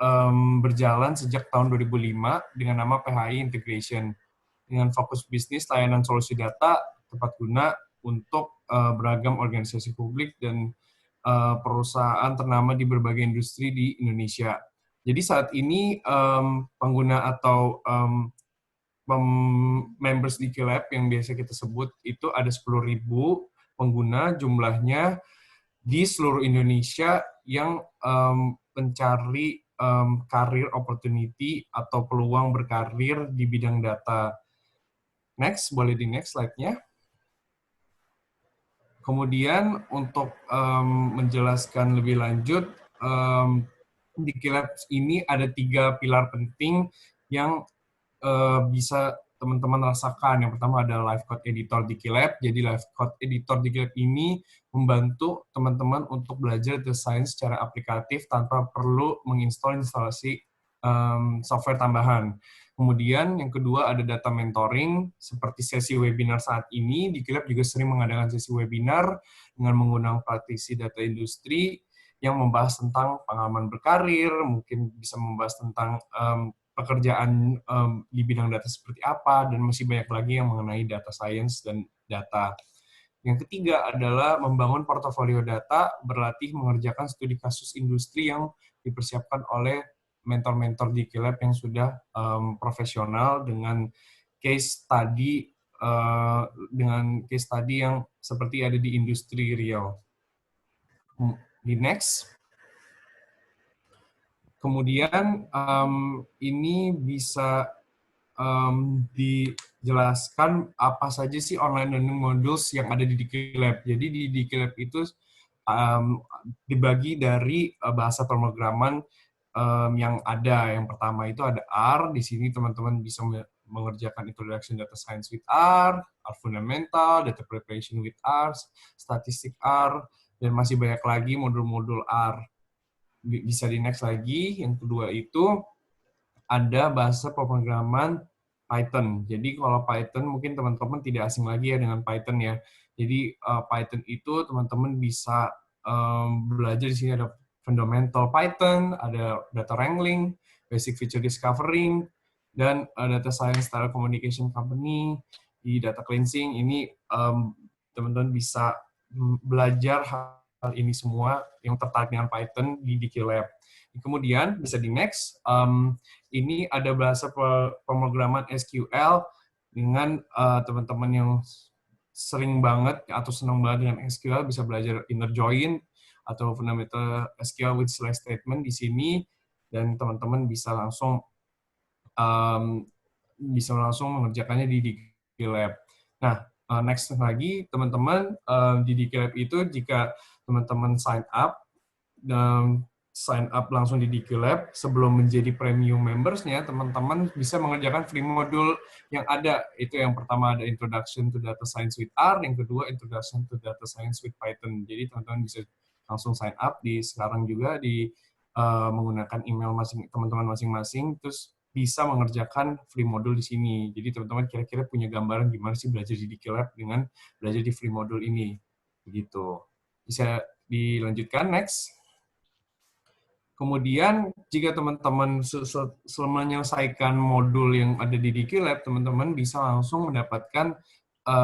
berjalan sejak tahun 2005 dengan nama PHI Integration. Dengan fokus bisnis layanan solusi data tepat guna untuk beragam organisasi publik dan perusahaan ternama di berbagai industri di Indonesia. Jadi saat ini pengguna atau members di DQ Lab yang biasa kita sebut itu ada 10.000 pengguna jumlahnya di seluruh Indonesia yang mencari career opportunity atau peluang berkarir di bidang data. Next, boleh di next slide-nya. Kemudian untuk menjelaskan lebih lanjut, di DQ Lab ini ada 3 pilar penting yang bisa teman-teman rasakan. Yang pertama adalah Live Code Editor DQ Lab. Jadi Live Code Editor DQ Lab ini membantu teman-teman untuk belajar desain secara aplikatif tanpa perlu menginstal instalasi software tambahan. Kemudian yang kedua ada data mentoring, seperti sesi webinar saat ini. DQ Lab juga sering mengadakan sesi webinar dengan menggunakan praktisi data industri yang membahas tentang pengalaman berkarir, mungkin bisa membahas tentang pekerjaan di bidang data seperti apa, dan masih banyak lagi yang mengenai data science dan data. Yang ketiga adalah membangun portofolio data, berlatih mengerjakan studi kasus industri yang dipersiapkan oleh mentor-mentor di Dikilab yang sudah profesional dengan case study yang seperti ada di industri real. Di next. Kemudian ini bisa dijelaskan apa saja sih online learning modules yang ada di Dikilab. Jadi di Dikilab itu dibagi dari bahasa pemrograman yang ada. Yang pertama itu ada R. Di sini teman-teman bisa mengerjakan Introduction Data Science with R, R Fundamental, Data Preparation with R, Statistik R, dan masih banyak lagi modul-modul R. Bisa di next lagi. Yang kedua itu ada bahasa pemrograman Python. Jadi kalau Python mungkin teman-teman tidak asing lagi ya dengan Python ya. Jadi Python itu teman-teman bisa belajar di sini ada fundamental Python, ada data wrangling, basic feature discovering, dan data science style communication company. Di data cleansing ini teman-teman bisa belajar hal ini semua yang tertarik dengan Python di Dikilab. Kemudian bisa di next. Ini ada bahasa pemrograman SQL dengan teman-teman yang sering banget atau senang banget dengan SQL bisa belajar inner join atau fundamental SQL with select statement di sini, dan teman-teman bisa langsung mengerjakannya di Dikilab. Nah, next lagi teman-teman di Dikilab itu jika teman-teman sign up langsung di Dikilab sebelum menjadi premium members-nya, teman-teman bisa mengerjakan free module yang ada. Itu yang pertama ada Introduction to Data Science with R, yang kedua Introduction to Data Science with Python. Jadi teman-teman bisa langsung sign up di sekarang juga di menggunakan email teman-teman masing-masing, terus bisa mengerjakan free module di sini. Jadi teman-teman kira-kira punya gambaran gimana sih belajar di Dikilab dengan belajar di free module ini. Begitu. Bisa dilanjutkan next. Kemudian jika teman-teman selama menyelesaikan modul yang ada di Dikilab, teman-teman bisa langsung mendapatkan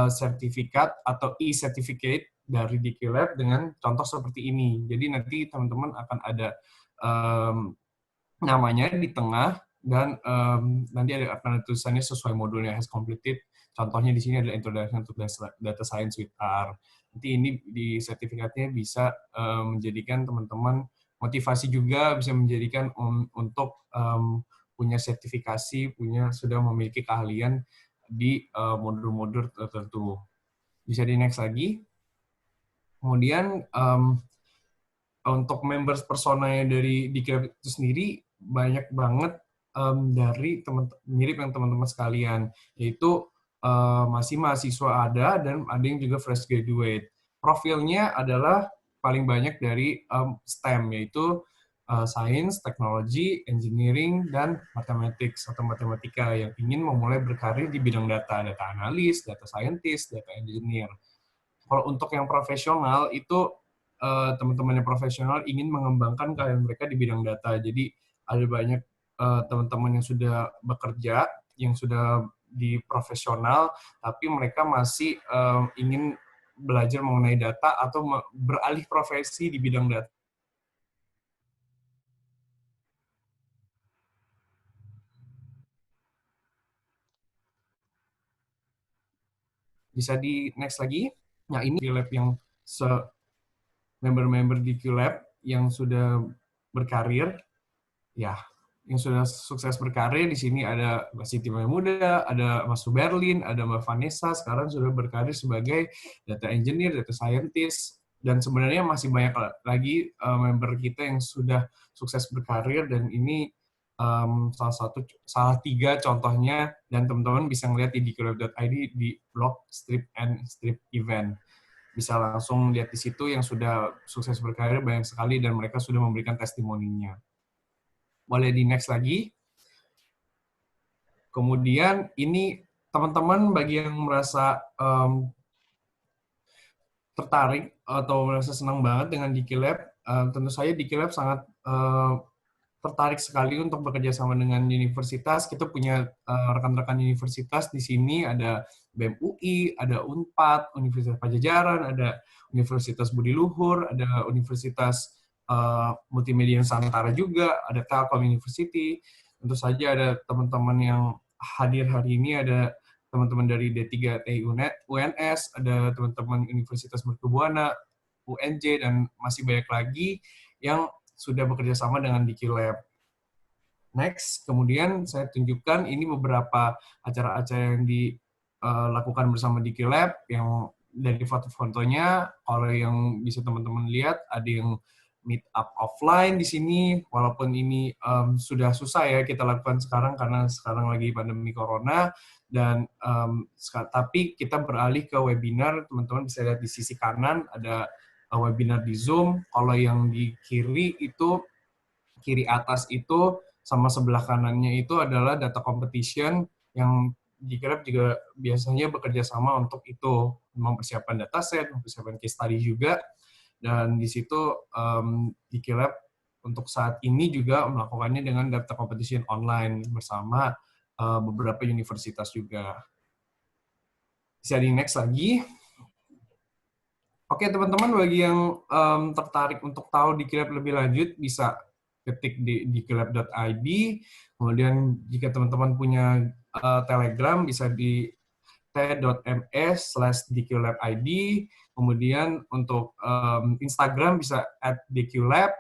sertifikat atau e-certificate dari Dikilab dengan contoh seperti ini. Jadi nanti teman-teman akan ada namanya di tengah, dan nanti akan ada tulisannya sesuai modulnya has completed. Contohnya di sini adalah Introduction to Data Science with R. Nanti ini di sertifikatnya bisa menjadikan teman-teman motivasi juga, bisa menjadikan untuk punya sertifikasi, sudah memiliki keahlian di modul-modul tertentu. Bisa di next lagi. Kemudian untuk members personanya dari Dikilab itu sendiri banyak banget dari mirip yang teman-teman sekalian, yaitu masih mahasiswa ada, dan ada yang juga fresh graduate. Profilnya adalah paling banyak dari STEM, yaitu Science, Teknologi, Engineering, dan Mathematics atau Matematika yang ingin memulai berkarir di bidang data analis, data scientist, data engineer. Kalau untuk yang profesional itu teman-teman yang profesional ingin mengembangkan karir mereka di bidang data. Jadi ada banyak teman-teman yang sudah bekerja, yang sudah di profesional, tapi mereka masih ingin belajar mengenai data atau beralih profesi di bidang data. Bisa di next lagi. Nah, ini Dikilab yang member-member di Dikilab yang sudah berkarir, ya, yang sudah sukses berkarir. Di sini ada Mbak Siti Muda, ada Mas Suberlin, ada Mbak Vanessa, sekarang sudah berkarir sebagai data engineer, data scientist, dan sebenarnya masih banyak lagi member kita yang sudah sukses berkarir, dan ini salah 3 contohnya, dan teman-teman bisa ngeliat di dikilab.id di blog Strip and Strip Event. Bisa langsung lihat di situ yang sudah sukses berkarir banyak sekali, dan mereka sudah memberikan testimoninya. Boleh di next lagi. Kemudian ini teman-teman bagi yang merasa tertarik atau merasa senang banget dengan Dikilab, tentu saja Dikilab sangat tertarik sekali untuk bekerja sama dengan universitas. Kita punya rekan-rekan universitas di sini, ada BEM UI, ada UNPAD, Universitas Pajajaran, ada Universitas Budi Luhur, ada Universitas Multimedia Nusantara juga, ada Telkom University. Tentu saja ada teman-teman yang hadir hari ini, ada teman-teman dari D3 TI UNS, ada teman-teman Universitas Mercubuana, UNJ, dan masih banyak lagi yang sudah bekerja sama dengan DQ Lab. Next, kemudian saya tunjukkan ini beberapa acara-acara yang dilakukan bersama DQ Lab, yang dari foto-fotonya, kalau yang bisa teman-teman lihat, ada yang meet up offline di sini, walaupun ini sudah susah ya kita lakukan sekarang karena sekarang lagi pandemi corona, dan tapi kita beralih ke webinar. Teman-teman bisa lihat di sisi kanan ada webinar di Zoom. Kalau yang di kiri atas itu sama sebelah kanannya itu adalah data competition yang DQ juga biasanya bekerja sama untuk itu, mempersiapkan dataset, mempersiapkan case study juga. Dan di situ DQ Lab untuk saat ini juga melakukannya dengan data competition online bersama beberapa universitas juga. Bisa di next lagi. Oke teman-teman, bagi yang tertarik untuk tahu DQ Lab lebih lanjut, bisa ketik di dqlab.id. Kemudian jika teman-teman punya Telegram, bisa di t.ms/dqlabid. Kemudian untuk Instagram bisa @dqlab.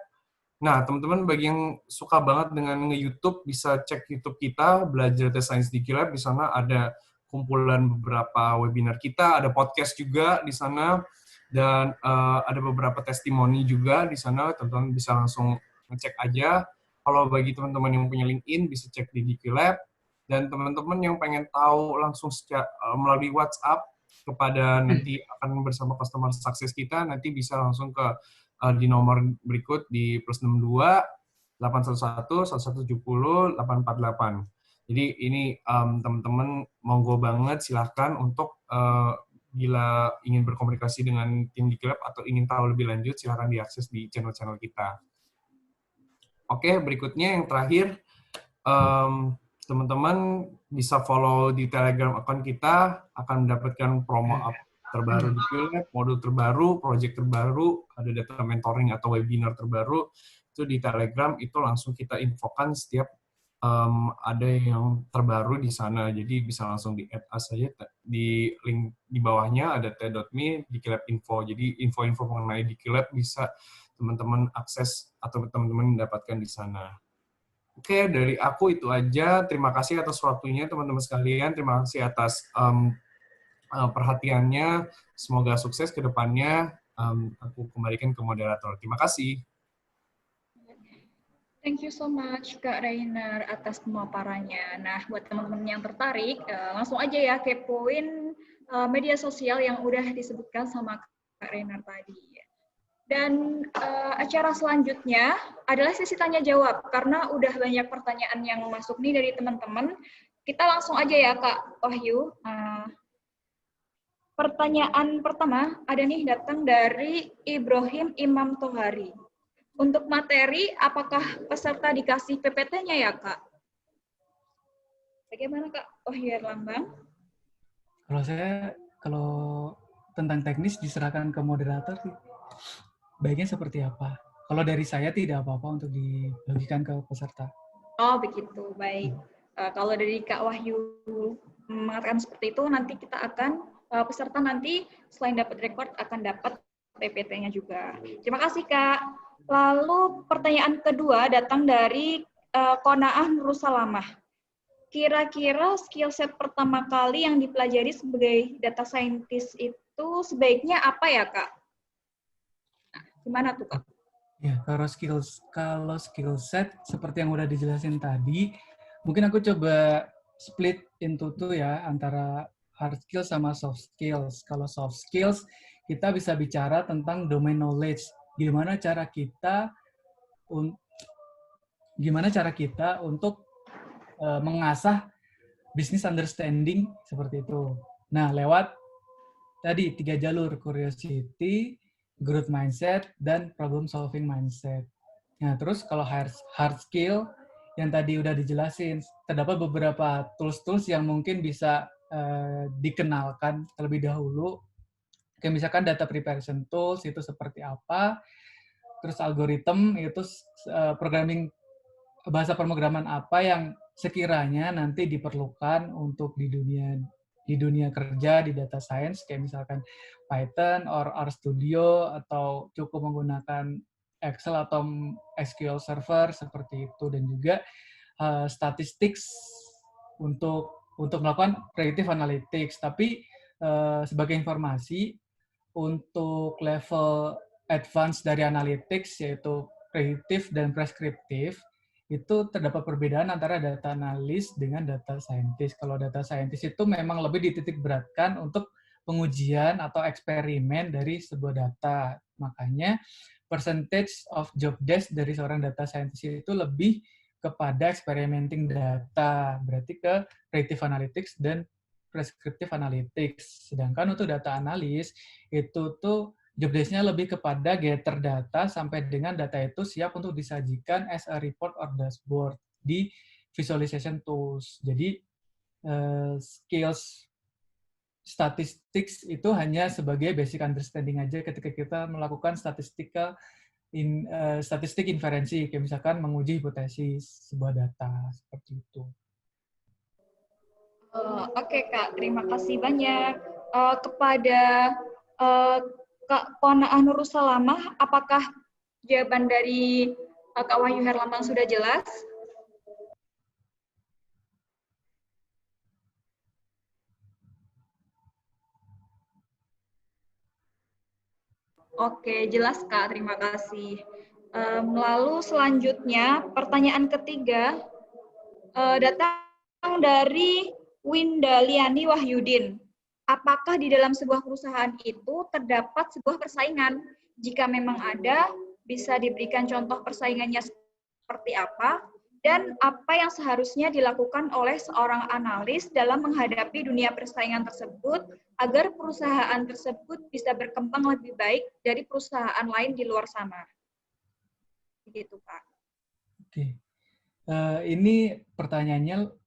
Nah, teman-teman bagi yang suka banget dengan nge-YouTube, bisa cek YouTube kita, Belajar Data Science DQ Lab. Di sana ada kumpulan beberapa webinar kita, ada podcast juga di sana, dan ada beberapa testimoni juga di sana. Teman-teman bisa langsung ngecek aja. Kalau bagi teman-teman yang punya LinkedIn, bisa cek di DQ Lab. Dan teman-teman yang pengen tahu langsung melalui WhatsApp kepada nanti akan bersama customer success kita, nanti bisa langsung ke di nomor berikut di +62 811 1170 848. Jadi ini teman-teman monggo banget silahkan untuk bila ingin berkomunikasi dengan tim DQ Lab atau ingin tahu lebih lanjut, silahkan diakses di channel-channel kita. Oke, berikutnya yang terakhir, teman-teman bisa follow di Telegram account kita, akan mendapatkan promo up terbaru di DQ Lab, modul terbaru, project terbaru, ada data mentoring atau webinar terbaru, itu di Telegram, itu langsung kita infokan setiap ada yang terbaru di sana. Jadi bisa langsung di-add us saja, di link di bawahnya ada t.me DQ Lab info. Jadi info-info mengenai DQ Lab bisa teman-teman akses atau teman-teman mendapatkan di sana. Oke, dari aku itu aja. Terima kasih atas waktunya teman-teman sekalian. Terima kasih atas perhatiannya. Semoga sukses ke depannya. Aku kembalikan ke moderator. Terima kasih. Thank you so much Kak Rainer atas pemaparannya. Nah, buat teman-teman yang tertarik, langsung aja ya kepoin media sosial yang udah disebutkan sama Kak Rainer tadi. Dan acara selanjutnya adalah sesi tanya jawab, karena udah banyak pertanyaan yang masuk nih dari teman-teman. Kita langsung aja ya Kak Wahyu. Pertanyaan pertama ada nih datang dari Ibrahim Imam Tohari. Untuk materi, apakah peserta dikasih PPT-nya ya Kak? Bagaimana Kak Wahyu Erlambang? Kalau tentang teknis diserahkan ke moderator sih. Baiknya seperti apa? Kalau dari saya tidak apa-apa untuk dibagikan ke peserta. Oh begitu, baik. Kalau dari Kak Wahyu mengatakan seperti itu, nanti kita akan, peserta nanti selain dapat record akan dapat PPT-nya juga. Terima kasih Kak. Lalu pertanyaan kedua datang dari Konaah Nursalamah. Kira-kira skill set pertama kali yang dipelajari sebagai data scientist itu sebaiknya apa ya Kak? Nah, gimana tuh Kak? Ya, kalau skill set seperti yang udah dijelasin tadi, mungkin aku coba split into two ya, antara hard skills sama soft skills. Kalau soft skills, kita bisa bicara tentang domain knowledge. Gimana cara kita untuk mengasah business understanding seperti itu. Nah, lewat tadi 3 jalur, curiosity, growth mindset, dan problem solving mindset. Nah, terus kalau hard skill yang tadi udah dijelasin, terdapat beberapa tools-tools yang mungkin bisa dikenalkan terlebih dahulu. Kayak misalkan data preparation tools itu seperti apa, terus algoritma itu bahasa pemrograman apa yang sekiranya nanti diperlukan untuk di dunia kerja di data science, kayak misalkan Python or RStudio, atau cukup menggunakan Excel atau SQL Server seperti itu, dan juga statistics untuk melakukan predictive analytics. Tapi sebagai informasi, untuk level advance dari analytics, yaitu predictive dan prescriptive, itu terdapat perbedaan antara data analis dengan data scientist. Kalau data scientist itu memang lebih dititik beratkan untuk pengujian atau eksperimen dari sebuah data. Makanya percentage of job desk dari seorang data scientist itu lebih kepada experimenting data, berarti ke predictive analytics dan prescriptive analytics. Sedangkan untuk data analis itu tuh job desk-nya lebih kepada gather data sampai dengan data itu siap untuk disajikan as a report or dashboard di visualization tools. Jadi skills statistics itu hanya sebagai basic understanding aja ketika kita melakukan statistik inferensi, kayak misalkan menguji hipotesis sebuah data seperti itu. Oke Kak, terima kasih banyak. Kepada Kak Puana Nur Salamah, apakah jawaban dari Kak Wahyu Herlambang sudah jelas? Oke, jelas Kak, terima kasih. Lalu selanjutnya, pertanyaan ketiga, datang dari Winda Liani Wahyudin. Apakah di dalam sebuah perusahaan itu terdapat sebuah persaingan? Jika memang ada, bisa diberikan contoh persaingannya seperti apa? Dan apa yang seharusnya dilakukan oleh seorang analis dalam menghadapi dunia persaingan tersebut agar perusahaan tersebut bisa berkembang lebih baik dari perusahaan lain di luar sana? Begitu, Pak. Oke. Ini pertanyaannya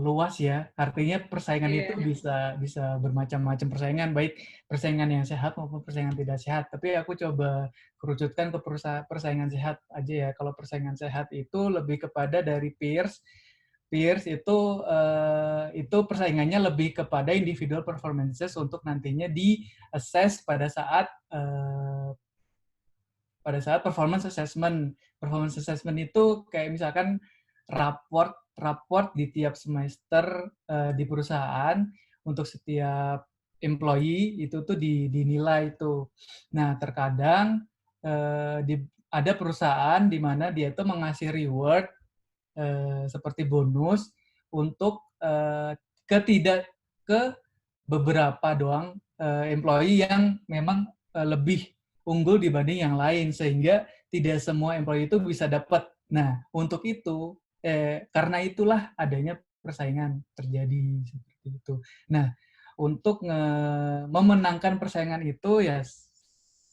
luas ya. Artinya persaingan itu bisa bermacam-macam persaingan, baik persaingan yang sehat maupun persaingan tidak sehat. Tapi aku coba kerucutkan ke persaingan sehat aja ya. Kalau persaingan sehat itu lebih kepada dari peers. Peers itu persaingannya lebih kepada individual performances untuk nantinya di-assess pada saat performance assessment. Performance assessment itu kayak misalkan raport di tiap semester di perusahaan untuk setiap employee itu tuh dinilai itu. Nah, terkadang ada perusahaan di mana dia tuh mengasih reward seperti bonus untuk ke beberapa doang employee yang memang lebih unggul dibanding yang lain, sehingga tidak semua employee itu bisa dapat. Nah, untuk itu karena itulah adanya persaingan terjadi seperti itu. Nah, untuk memenangkan persaingan itu ya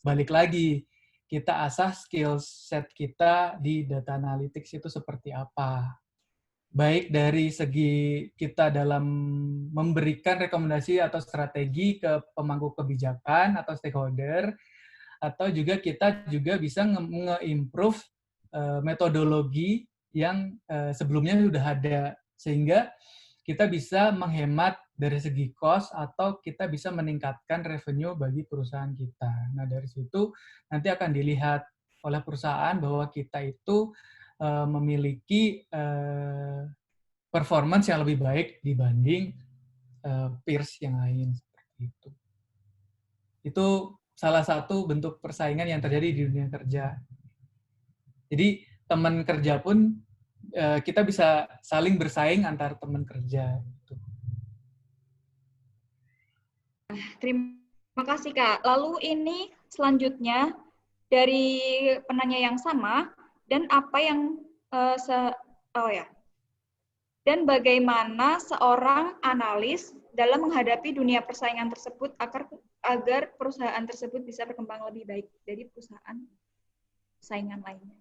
balik lagi kita asah skill set kita di data analytics itu seperti apa. Baik dari segi kita dalam memberikan rekomendasi atau strategi ke pemangku kebijakan atau stakeholder, atau juga kita juga bisa nge-improve metodologi yang sebelumnya sudah ada, sehingga kita bisa menghemat dari segi cost atau kita bisa meningkatkan revenue bagi perusahaan kita. Nah, dari situ nanti akan dilihat oleh perusahaan bahwa kita itu memiliki performance yang lebih baik dibanding peers yang lain seperti itu. Itu salah satu bentuk persaingan yang terjadi di dunia kerja. Jadi teman kerja pun kita bisa saling bersaing antar teman kerja. Terima kasih Kak. Lalu ini selanjutnya dari penanya yang sama, dan apa yang dan bagaimana seorang analis dalam menghadapi dunia persaingan tersebut agar perusahaan tersebut bisa berkembang lebih baik dari perusahaan saingan lainnya.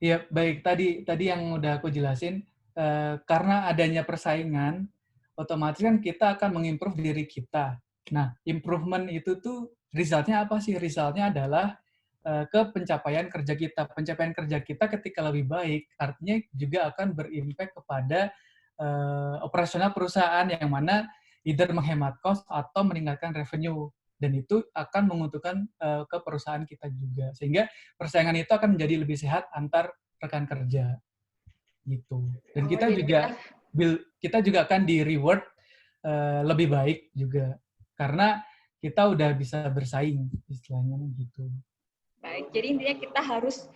Ya, baik. Tadi yang udah aku jelasin, karena adanya persaingan, otomatis kan kita akan mengimprove diri kita. Nah, improvement itu tuh result-nya apa sih? Result-nya adalah ke pencapaian kerja kita. Pencapaian kerja kita ketika lebih baik, artinya juga akan berimpact kepada operasional perusahaan yang mana either menghemat cost atau meningkatkan revenue. Dan itu akan menguntungkan ke perusahaan kita juga. Sehingga persaingan itu akan menjadi lebih sehat antar rekan kerja gitu. Dan Oh, jadi kita juga akan di reward lebih baik juga karena kita udah bisa bersaing istilahnya gitu. baik. Jadi intinya kita harus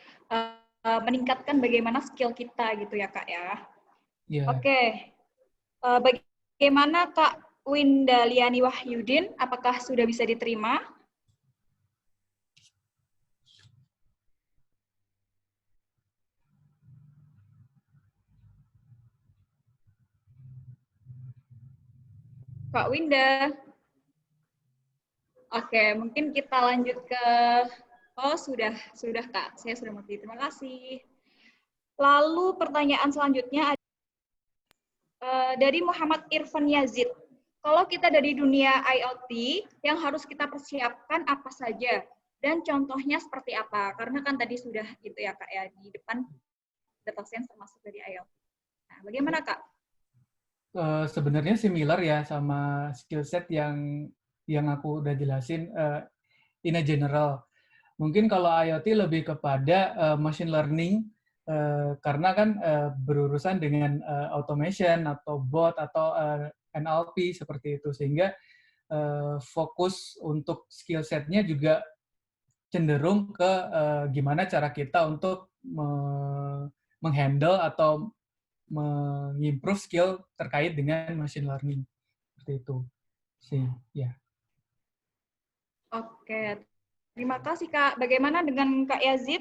meningkatkan bagaimana skill kita gitu ya Kak ya. Yeah. Oke. Bagaimana Kak Winda Liani Wahyudin? Apakah sudah bisa diterima? Kak Winda. Oke, mungkin kita lanjut ke sudah Kak. Saya sudah mengerti. Terima kasih. Lalu pertanyaan selanjutnya dari Muhammad Irfan Yazid. Kalau kita dari dunia IoT, yang harus kita persiapkan apa saja? Dan contohnya seperti apa? Karena kan tadi sudah gitu ya Kak ya, di depan data science termasuk dari IoT. Nah, bagaimana Kak? Sebenarnya similar ya sama skill set yang aku udah jelasin in a general. Mungkin kalau IoT lebih kepada machine learning karena kan berurusan dengan automation atau bot atau NLP seperti itu, sehingga fokus untuk skill set-nya juga cenderung ke gimana cara kita untuk menghandle atau mengimprove skill terkait dengan machine learning seperti itu sih ya. Oke, terima kasih Kak. Bagaimana dengan Kak Yazid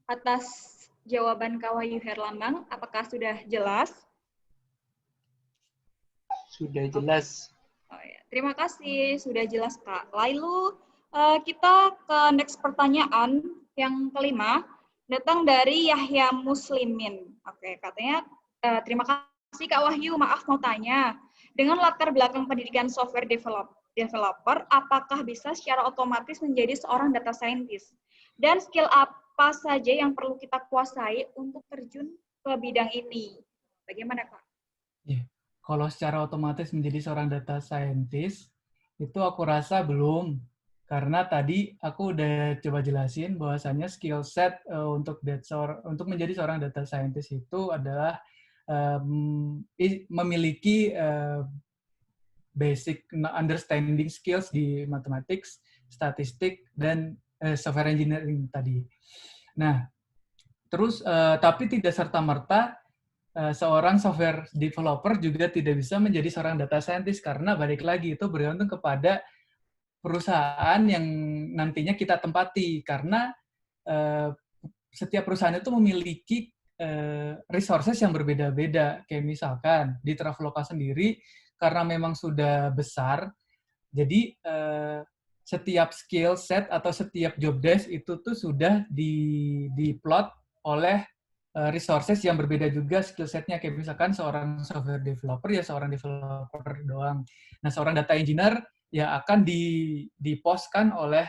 atas jawaban Kak Wahyu Herlambang? Apakah sudah jelas? Sudah jelas. Oh, ya. Terima kasih, sudah jelas Kak. Lalu kita ke next pertanyaan yang kelima, datang dari Yahya Muslimin. Oke, katanya terima kasih Kak Wahyu, maaf mau tanya. Dengan latar belakang pendidikan software developer, apakah bisa secara otomatis menjadi seorang data scientist? Dan skill apa saja yang perlu kita kuasai untuk terjun ke bidang ini? Bagaimana Kak? Yeah. Kalau secara otomatis menjadi seorang data scientist, itu aku rasa belum. Karena tadi aku udah coba jelasin bahwasannya skill set untuk menjadi seorang data scientist itu adalah memiliki basic understanding skills di mathematics, statistik, dan software engineering tadi. Nah, terus tapi tidak serta-merta seorang software developer juga tidak bisa menjadi seorang data scientist karena balik lagi itu bergantung kepada perusahaan yang nantinya kita tempati karena setiap perusahaan itu memiliki resources yang berbeda-beda. Kayak misalkan di Traveloka sendiri karena memang sudah besar, jadi setiap skill set atau setiap job desk itu tuh sudah diplot oleh resources yang berbeda juga skill setnya. Kayak misalkan seorang software developer ya seorang developer doang. Nah, seorang data engineer ya akan dipostkan oleh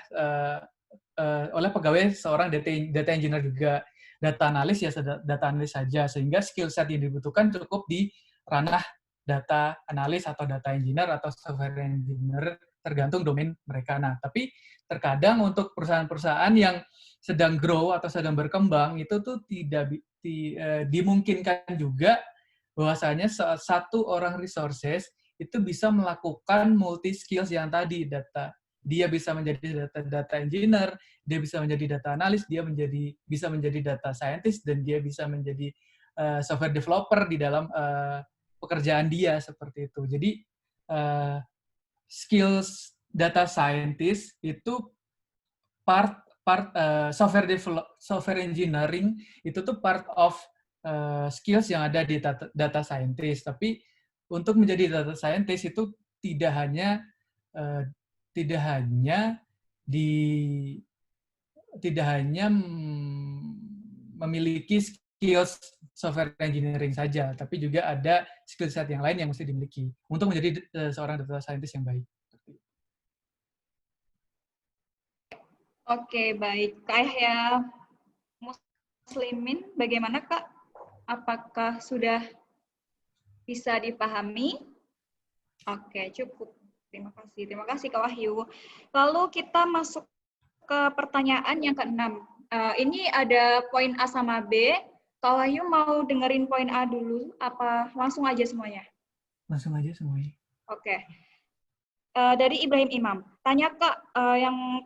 pegawai seorang data engineer juga. Data analis ya data analis saja, sehingga skill set yang dibutuhkan cukup di ranah data analis atau data engineer atau software engineer tergantung domain mereka. Nah, tapi terkadang untuk perusahaan-perusahaan yang sedang grow atau sedang berkembang itu tuh tidak dimungkinkan juga bahwasanya satu orang resources itu bisa melakukan multi skills yang tadi. Dia bisa menjadi data engineer, dia bisa menjadi data analis, dia bisa menjadi data scientist, dan dia bisa menjadi software developer di dalam pekerjaan dia seperti itu. Jadi skills data scientist itu part software engineering itu tuh part of skills yang ada di data scientist. Tapi untuk menjadi data scientist itu tidak hanya memiliki skills software engineering saja, tapi juga ada skill set yang lain yang mesti dimiliki untuk menjadi seorang data scientist yang baik. Oke, baik. Kak Yahya Muslimin, bagaimana Kak? Apakah sudah bisa dipahami? Oke, cukup. Terima kasih. Terima kasih Kak Wahyu. Lalu kita masuk ke pertanyaan yang ke-6. Ini ada poin A sama B. Kak Wahyu mau dengerin poin A dulu, apa langsung aja semuanya? Langsung aja semuanya. Oke. Dari Ibrahim Imam. Tanya Kak, yang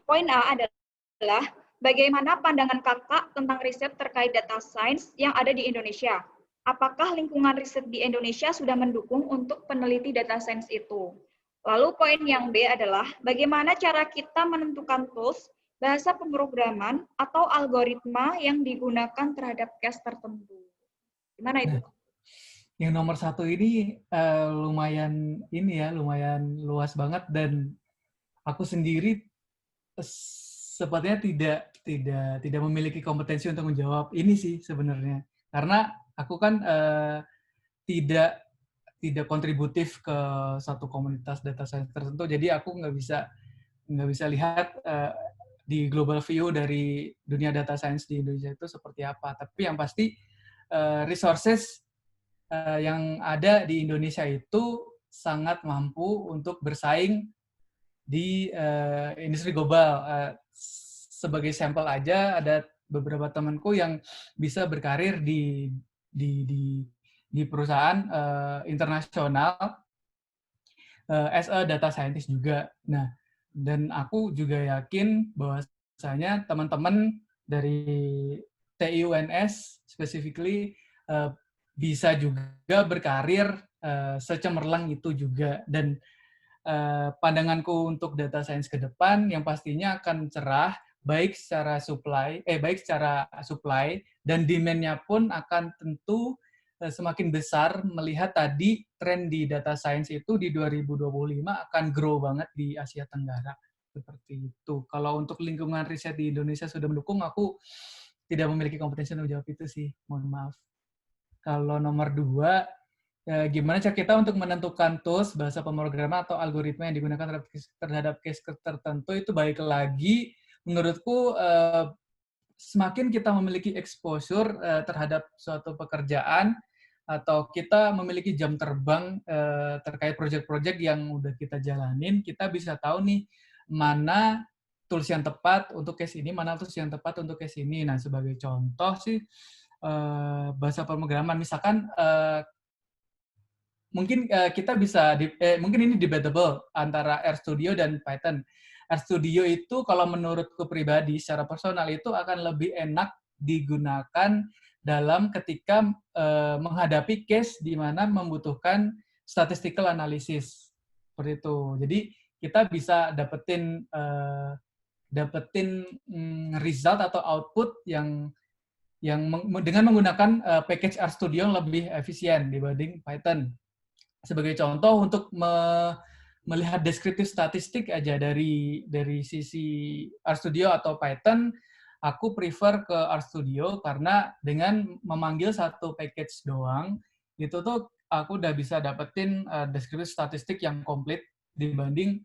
poin A adalah bagaimana pandangan Kakak tentang riset terkait data science yang ada di Indonesia? Apakah lingkungan riset di Indonesia sudah mendukung untuk peneliti data science itu? Lalu poin yang B adalah bagaimana cara kita menentukan tools, bahasa pemrograman, atau algoritma yang digunakan terhadap case tertentu? Gimana itu? Nah, yang nomor 1 ini lumayan luas banget, dan aku sendiri sepertinya tidak memiliki kompetensi untuk menjawab ini sih sebenarnya, karena aku kan tidak kontributif ke satu komunitas data science tertentu, jadi aku nggak bisa lihat di global view dari dunia data science di Indonesia itu seperti apa. Tapi yang pasti resources yang ada di Indonesia itu sangat mampu untuk bersaing di industri global. Sebagai sampel aja, ada beberapa temanku yang bisa berkarir di perusahaan internasional as a data scientist juga. Nah, dan aku juga yakin bahwasanya teman-teman dari TIUNS specifically bisa juga berkarir secemerlang itu juga. Dan pandanganku untuk data science ke depan yang pastinya akan cerah, baik secara supply dan demand-nya pun akan tentu semakin besar, melihat tadi tren di data science itu di 2025 akan grow banget di Asia Tenggara. Seperti itu. Kalau untuk lingkungan riset di Indonesia sudah mendukung, aku tidak memiliki kompetensi untuk jawab itu sih. Mohon maaf. Kalau nomor 2, gimana cara kita untuk menentukan tools, bahasa pemrograman atau algoritma yang digunakan terhadap case tertentu, itu baik lagi menurutku semakin kita memiliki exposure terhadap suatu pekerjaan atau kita memiliki jam terbang terkait project-project yang udah kita jalanin, kita bisa tahu nih mana tools yang tepat untuk case ini, mana tools yang tepat untuk case ini. Nah, sebagai contoh sih bahasa pemrograman, misalkan mungkin kita bisa mungkin ini debatable antara RStudio dan Python. RStudio itu kalau menurutku pribadi secara personal itu akan lebih enak digunakan dalam ketika menghadapi case di mana membutuhkan statistical analysis seperti itu. Jadi kita bisa dapetin result atau output yang dengan menggunakan package RStudio yang lebih efisien dibanding Python. Sebagai contoh, untuk melihat deskriptif statistik aja dari sisi RStudio atau Python, aku prefer ke RStudio karena dengan memanggil satu package doang, itu tuh aku udah bisa dapetin deskriptif statistik yang komplit dibanding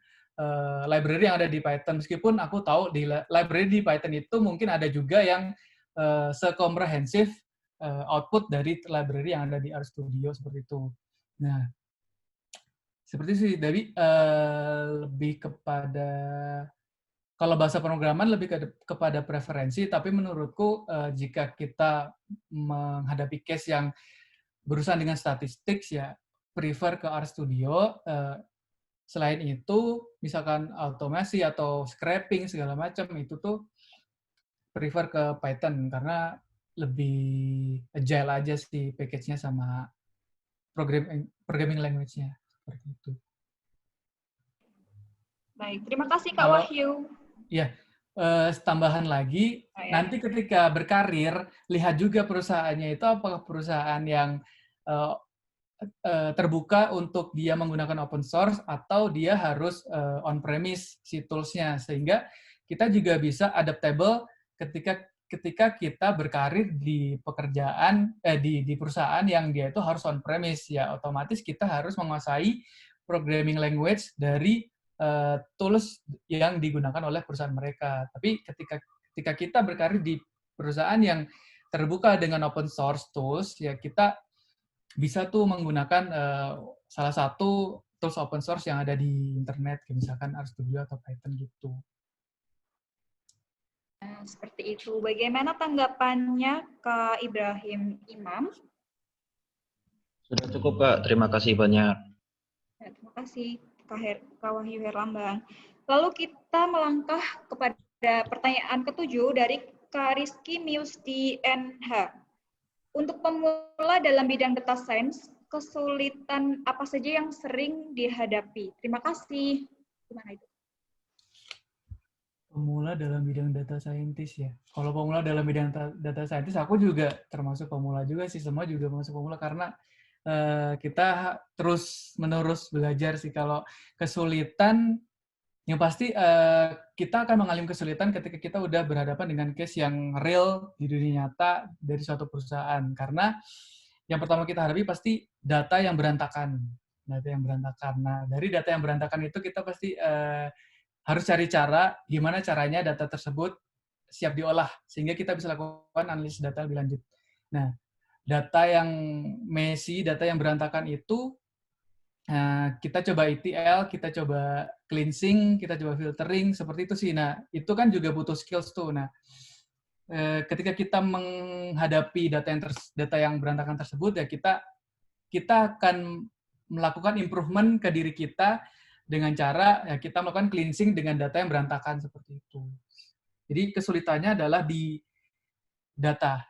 library yang ada di Python. Meskipun aku tahu di library di Python itu mungkin ada juga yang sekomprehensif output dari library yang ada di RStudio seperti itu. Nah, seperti sih, Dewi, lebih kepada, kalau bahasa pemrograman lebih kepada preferensi, tapi menurutku jika kita menghadapi case yang berurusan dengan statistik, ya prefer ke RStudio. Selain itu, misalkan automasi atau scraping segala macam, itu tuh prefer ke Python, karena lebih agile aja sih package-nya sama programming language-nya. Seperti itu. Baik, terima kasih Kak Wahyu. Ya, tambahan lagi, nanti ketika berkarir, lihat juga perusahaannya itu apakah perusahaan yang terbuka untuk dia menggunakan open source atau dia harus on-premise si tools-nya, sehingga kita juga bisa adaptable ketika ketika kita berkarir di pekerjaan di perusahaan yang dia itu harus on premise, ya otomatis kita harus menguasai programming language dari tools yang digunakan oleh perusahaan mereka. Tapi ketika kita berkarir di perusahaan yang terbuka dengan open source tools, ya kita bisa tuh menggunakan salah satu tools open source yang ada di internet, kayak misalkan RStudio atau Python gitu. Nah, seperti itu. Bagaimana tanggapannya Kak Ibrahim Imam? Sudah cukup, Kak. Terima kasih banyak. Ya, terima kasih Kak Wahyu Herlambang. Lalu kita melangkah kepada pertanyaan ketujuh dari Kak Rizky Miusdi NH. Untuk pemula dalam bidang data science, kesulitan apa saja yang sering dihadapi? Terima kasih. Gimana itu? Pemula dalam bidang data scientist ya. Kalau pemula dalam bidang data scientist, aku juga termasuk pemula juga sih. Semua juga masuk pemula karena kita terus-menerus belajar sih. Kalau kesulitan, yang pasti kita akan mengalami kesulitan ketika kita udah berhadapan dengan case yang real di dunia nyata dari suatu perusahaan. Karena yang pertama kita hadapi pasti data yang berantakan. Data yang berantakan. Nah, dari data yang berantakan itu kita pasti harus cari cara gimana caranya data tersebut siap diolah sehingga kita bisa lakukan analisis data lebih lanjut. Nah, data yang messy, data yang berantakan itu kita coba ETL, kita coba cleansing, kita coba filtering, seperti itu sih. Nah, itu kan juga butuh skills tuh. Nah, ketika kita menghadapi data yang berantakan tersebut, ya kita akan melakukan improvement ke diri kita dengan cara ya kita melakukan cleansing dengan data yang berantakan seperti itu. Jadi kesulitannya adalah di data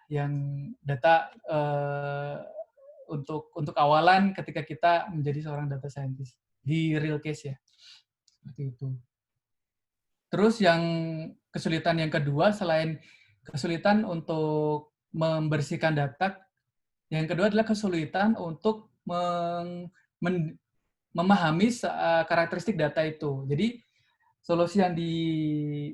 untuk awalan ketika kita menjadi seorang data scientist di real case ya, seperti itu. Terus yang kesulitan yang kedua selain kesulitan untuk membersihkan data, yang kedua adalah kesulitan untuk memahami karakteristik data itu. Jadi solusi yang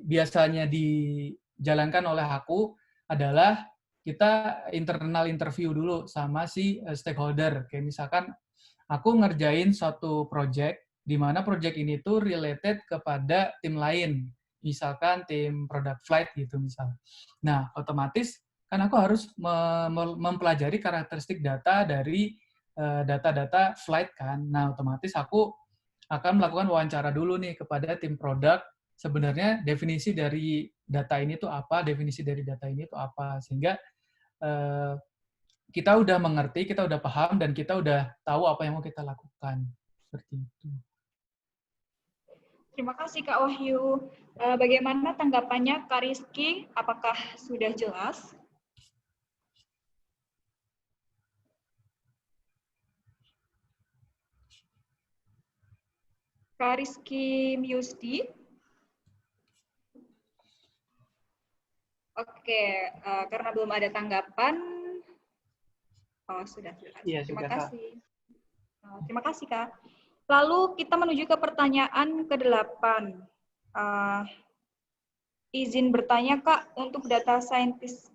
biasanya dijalankan oleh aku adalah kita internal interview dulu sama si stakeholder. Kayak misalkan aku ngerjain suatu project, di mana project ini tuh related kepada tim lain. Misalkan tim product flight gitu misal. Nah, otomatis kan aku harus mempelajari karakteristik data dari data-data flight kan. Nah, otomatis aku akan melakukan wawancara dulu nih kepada tim product. Sebenarnya definisi dari data ini tuh apa, definisi dari data ini tuh apa, sehingga kita udah mengerti, kita udah paham, dan kita udah tahu apa yang mau kita lakukan. Seperti itu. Terima kasih Kak Wahyu. Bagaimana tanggapannya Kak Rizky? Apakah sudah jelas? Kak Rizky Miusdi. Oke, karena belum ada tanggapan, sudah. Iya, Terima sudah, kasih. Terima kasih, Kak. Lalu kita menuju ke pertanyaan ke-8. Izin bertanya, Kak, untuk data scientist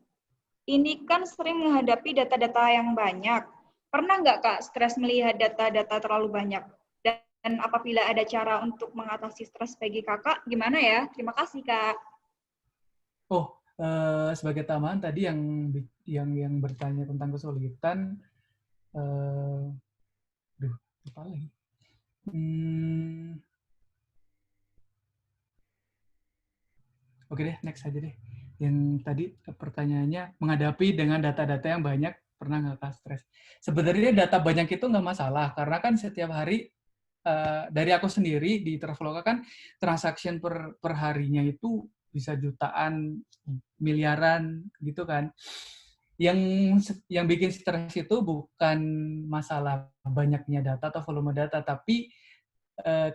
ini kan sering menghadapi data-data yang banyak. Pernah nggak, Kak, stres melihat data-data terlalu banyak? Dan apabila ada cara untuk mengatasi stres bagi Kakak, gimana ya? Terima kasih, Kak. Oh, sebagai tambahan tadi yang bertanya tentang kesulitan, lupa lagi. Oke deh, next aja deh. Yang tadi pertanyaannya, menghadapi dengan data-data yang banyak, pernah nggak Kak stres? Sebenarnya data banyak itu nggak masalah, karena kan setiap hari, dari aku sendiri di Traveloka kan, transaction per harinya itu bisa jutaan, miliaran, gitu kan. Yang bikin stres itu bukan masalah banyaknya data atau volume data, tapi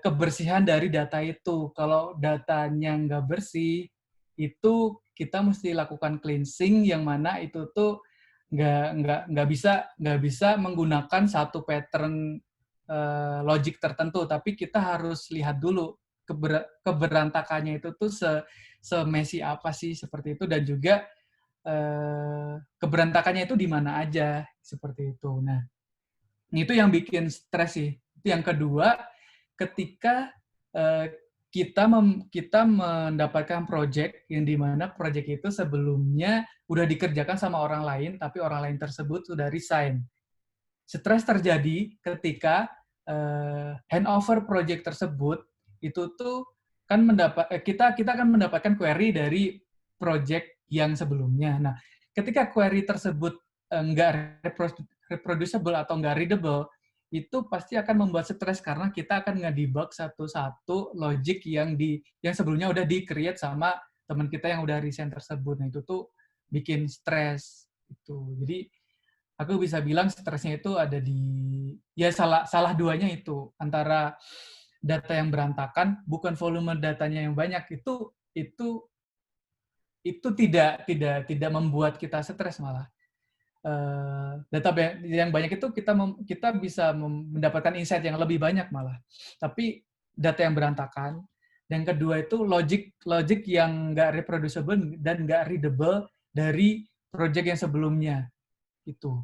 kebersihan dari data itu. Kalau datanya nggak bersih, itu kita mesti lakukan cleansing yang mana itu tuh nggak bisa menggunakan satu pattern logic tertentu, tapi kita harus lihat dulu keberantakannya itu tuh se-messy apa sih seperti itu, dan juga keberantakannya itu di mana aja, seperti itu. Nah, itu yang bikin stres sih. Yang kedua, ketika kita mendapatkan project yang di mana project itu sebelumnya udah dikerjakan sama orang lain, tapi orang lain tersebut sudah resign. Stres terjadi ketika handover project tersebut itu tuh kan kita akan mendapatkan query dari project yang sebelumnya. Nah, ketika query tersebut nggak reproducible atau nggak readable, itu pasti akan membuat stres karena kita akan nge-debug satu-satu logic yang sebelumnya udah di-create sama teman kita yang udah resign tersebut. Nah, itu tuh bikin stres itu. Jadi aku bisa bilang stresnya itu ada di ya salah duanya itu antara data yang berantakan, bukan volume datanya yang banyak, itu tidak membuat kita stres, malah data yang banyak itu kita bisa mendapatkan insight yang lebih banyak malah. Tapi data yang berantakan, dan kedua itu logic yang nggak reproducible dan nggak readable dari project yang sebelumnya itu.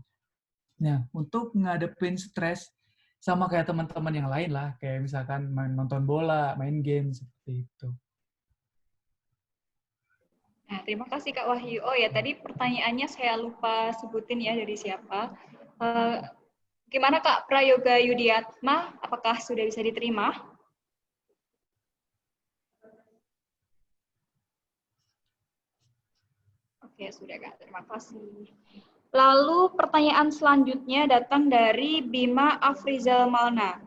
Nah, untuk ngadepin stres sama kayak teman-teman yang lain lah, kayak misalkan nonton bola, main game, seperti itu. Nah, terima kasih Kak Wahyu. Oh ya, tadi pertanyaannya saya lupa sebutin ya dari siapa. Gimana Kak Prayoga Yudiatma? Apakah sudah bisa diterima? Oke, sudah Kak. Terima kasih. Lalu pertanyaan selanjutnya datang dari Bima Afrizal Malna.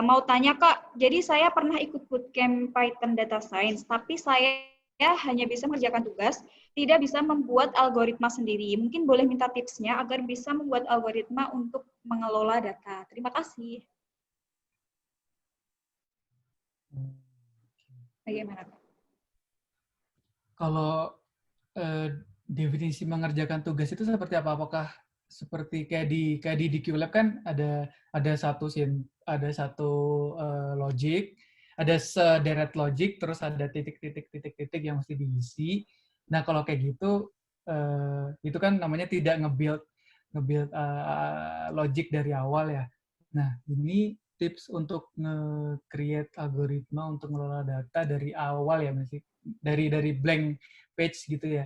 Mau tanya Kak, jadi saya pernah ikut bootcamp Python Data Science, tapi saya hanya bisa mengerjakan tugas, tidak bisa membuat algoritma sendiri. Mungkin boleh minta tipsnya agar bisa membuat algoritma untuk mengelola data. Terima kasih. Bagaimana Kak? Kalau definisi mengerjakan tugas itu seperti apa? Apakah seperti kayak di QLab kan ada satu logic, ada sederet logic, terus ada titik-titik yang mesti diisi. Nah, kalau kayak gitu itu kan namanya tidak nge-build logic dari awal ya. Nah, ini tips untuk nge-create algoritma untuk mengelola data dari awal ya, masih dari blank page gitu ya.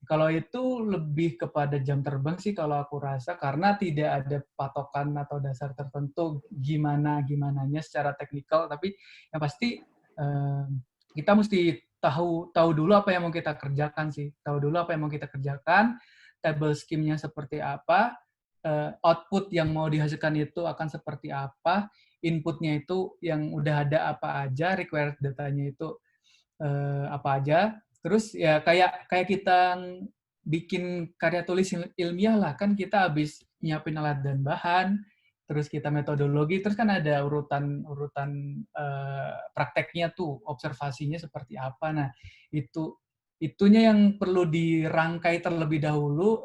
Kalau itu lebih kepada jam terbang sih kalau aku rasa, karena tidak ada patokan atau dasar tertentu gimananya secara teknikal, tapi yang pasti kita mesti tahu dulu apa yang mau kita kerjakan sih. Tahu dulu apa yang mau kita kerjakan, table scheme-nya seperti apa, output yang mau dihasilkan itu akan seperti apa, inputnya itu yang udah ada apa aja, required datanya itu apa aja. Terus ya kayak kita bikin karya tulis ilmiah lah, kan kita habis nyiapin alat dan bahan, terus kita metodologi, terus kan ada urutan prakteknya tuh, observasinya seperti apa. Nah, itunya yang perlu dirangkai terlebih dahulu.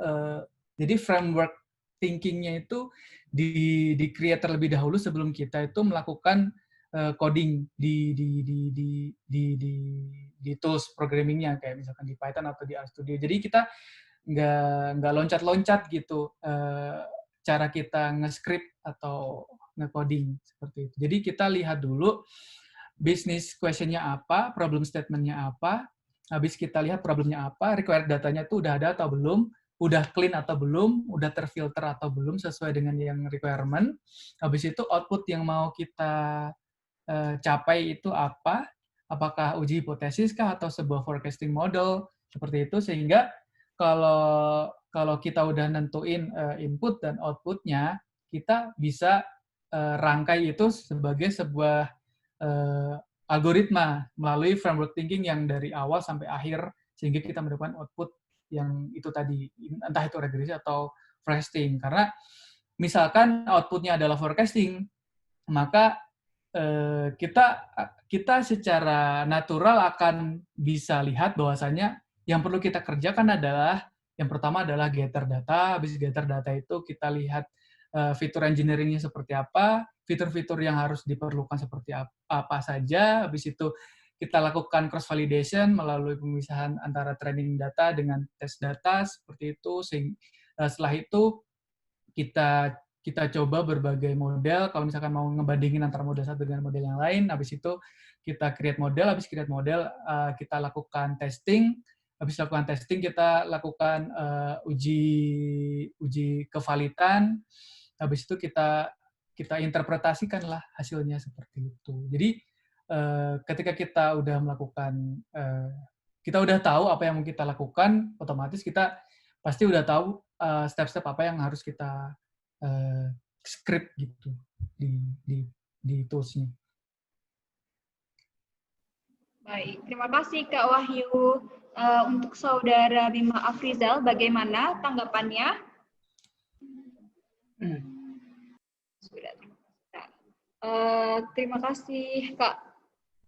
Jadi framework thinking-nya itu di-create terlebih dahulu sebelum kita itu melakukan coding di tools programmingnya, kayak misalkan di Python atau di RStudio. Jadi kita nggak loncat-loncat gitu cara kita nge-script atau nge-coding seperti itu. Jadi kita lihat dulu business question-nya apa, problem statement-nya apa, habis kita lihat problemnya apa, required datanya tuh udah ada atau belum, udah clean atau belum, udah terfilter atau belum sesuai dengan yang requirement. Habis itu output yang mau kita capai itu apa, apakah uji hipotesis kah atau sebuah forecasting model, seperti itu. Sehingga kalau kita udah nentuin input dan outputnya, kita bisa rangkai itu sebagai sebuah algoritma melalui framework thinking yang dari awal sampai akhir, sehingga kita mendapatkan output yang itu tadi, entah itu regresi atau forecasting. Karena misalkan outputnya adalah forecasting, maka kita secara natural akan bisa lihat bahwasannya yang perlu kita kerjakan adalah, yang pertama adalah gather data. Habis gather data itu kita lihat fitur engineering-nya seperti apa, fitur-fitur yang harus diperlukan seperti apa saja. Habis itu kita lakukan cross validation melalui pemisahan antara training data dengan tes data seperti itu. Setelah itu kita coba berbagai model. Kalau misalkan mau ngebandingin antara model satu dengan model yang lain, habis itu kita create model, habis create model kita lakukan testing, habis lakukan testing kita lakukan uji kevalitan, habis itu kita interpretasikanlah hasilnya seperti itu. Jadi ketika kita udah melakukan kita udah tahu apa yang mau kita lakukan, otomatis kita pasti udah tahu step-step apa yang harus kita script gitu di tools-nya. Baik, terima kasih Kak Wahyu. Untuk Saudara Bima Afrizal, bagaimana tanggapannya? Sudah. Terima kasih Kak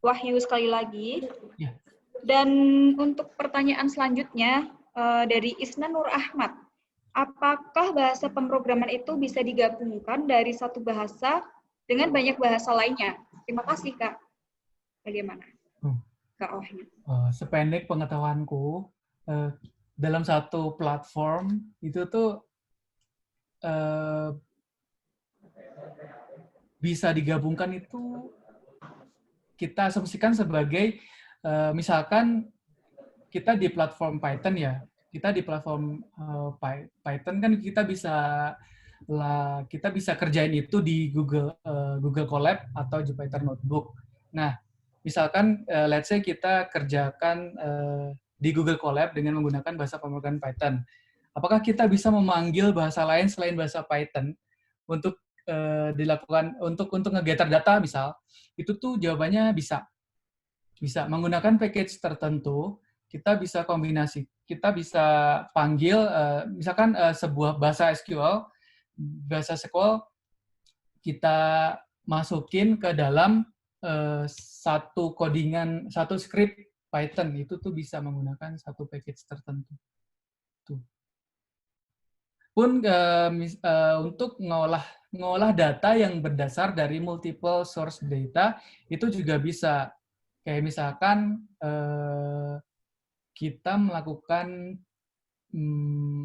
Wahyu sekali lagi. Ya. Dan untuk pertanyaan selanjutnya dari Isna Nur Ahmad. Apakah bahasa pemrograman itu bisa digabungkan dari satu bahasa dengan banyak bahasa lainnya? Terima kasih Kak. Bagaimana? Kak Wahyu. Sependek pengetahuanku, dalam satu platform itu tuh bisa digabungkan itu kita asumsikan sebagai misalkan kita di platform Python ya, kita di platform Python kan kita bisa kerjain itu di Google Colab atau Jupyter Notebook. Nah, misalkan let's say kita kerjakan di Google Colab dengan menggunakan bahasa pemrograman Python. Apakah kita bisa memanggil bahasa lain selain bahasa Python untuk dilakukan untuk nge-gather data misal? Itu tuh jawabannya bisa. Bisa menggunakan package tertentu, kita bisa kombinasi. Kita bisa panggil misalkan sebuah bahasa SQL kita masukin ke dalam satu codingan, satu script Python, itu tuh bisa menggunakan satu package tertentu. Tuh. Pun untuk ngolah data yang berdasar dari multiple source data, itu juga bisa. Kayak misalkan kita melakukan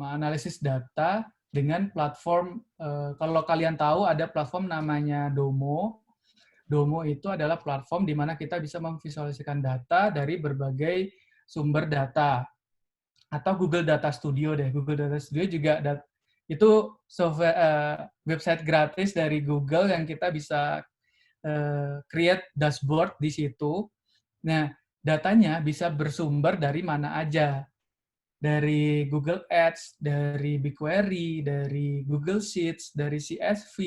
analisis data dengan platform, kalau kalian tahu ada platform namanya Domo. Domo itu adalah platform di mana kita bisa memvisualisasikan data dari berbagai sumber data. Atau Google Data Studio deh. Google Data Studio juga itu software website gratis dari Google yang kita bisa create dashboard di situ. Nah, datanya bisa bersumber dari mana aja. Dari Google Ads, dari BigQuery, dari Google Sheets, dari CSV,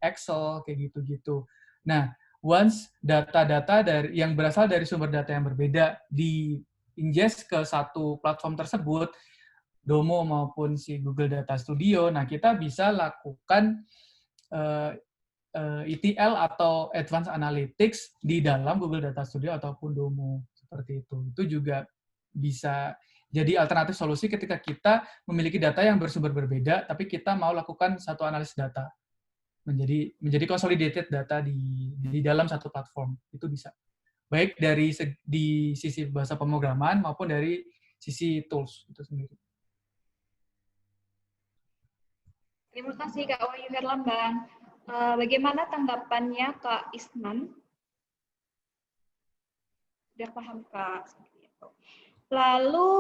Excel, kayak gitu-gitu. Nah, once data-data yang berasal dari sumber data yang berbeda di-ingest ke satu platform tersebut, Domo maupun si Google Data Studio, nah kita bisa lakukan ETL atau Advanced Analytics di dalam Google Data Studio ataupun Domo, seperti itu. Itu juga bisa jadi alternatif solusi ketika kita memiliki data yang bersumber berbeda, tapi kita mau lakukan satu analisis data menjadi consolidated data di dalam satu platform. Itu bisa. Baik dari di sisi bahasa pemrograman maupun dari sisi tools itu sendiri. Terima kasih Kak Wahyu Herlambang. Bagaimana tanggapannya Kak Isnan? Sudah paham Kak? Lalu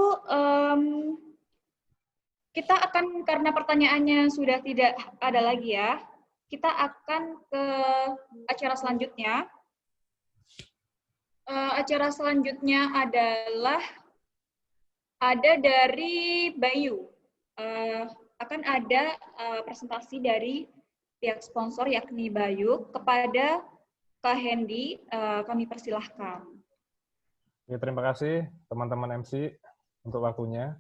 kita akan, karena pertanyaannya sudah tidak ada lagi ya, kita akan ke acara selanjutnya. Acara selanjutnya adalah ada dari Bayu. Akan ada presentasi dari pihak sponsor yakni Bayu kepada Kak Hendy. Kami persilahkan. Ya, terima kasih teman-teman MC untuk waktunya.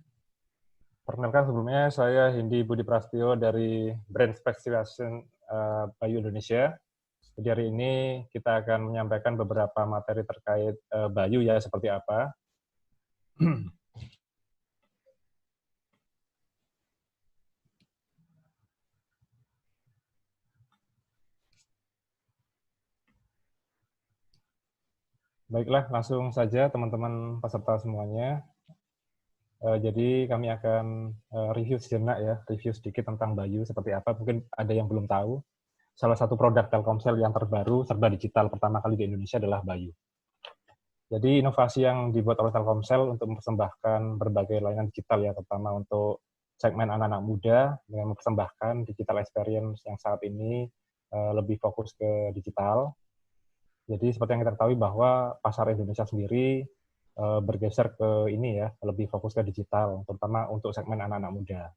Perkenalkan sebelumnya saya Hendy Budi Prasetyo dari Brand Specialization Bayu Indonesia. Jadi hari ini kita akan menyampaikan beberapa materi terkait Bayu ya seperti apa. Baiklah, langsung saja teman-teman peserta semuanya. Jadi kami akan review sejenak ya, review sedikit tentang Bayu seperti apa. Mungkin ada yang belum tahu. Salah satu produk Telkomsel yang terbaru serba digital pertama kali di Indonesia adalah Bayu. Jadi inovasi yang dibuat oleh Telkomsel untuk mempersembahkan berbagai layanan digital ya, terutama untuk segmen anak-anak muda dengan mempersembahkan digital experience yang saat ini lebih fokus ke digital. Jadi seperti yang kita ketahui bahwa pasar Indonesia sendiri bergeser ke ini ya, lebih fokus ke digital, terutama untuk segmen anak-anak muda.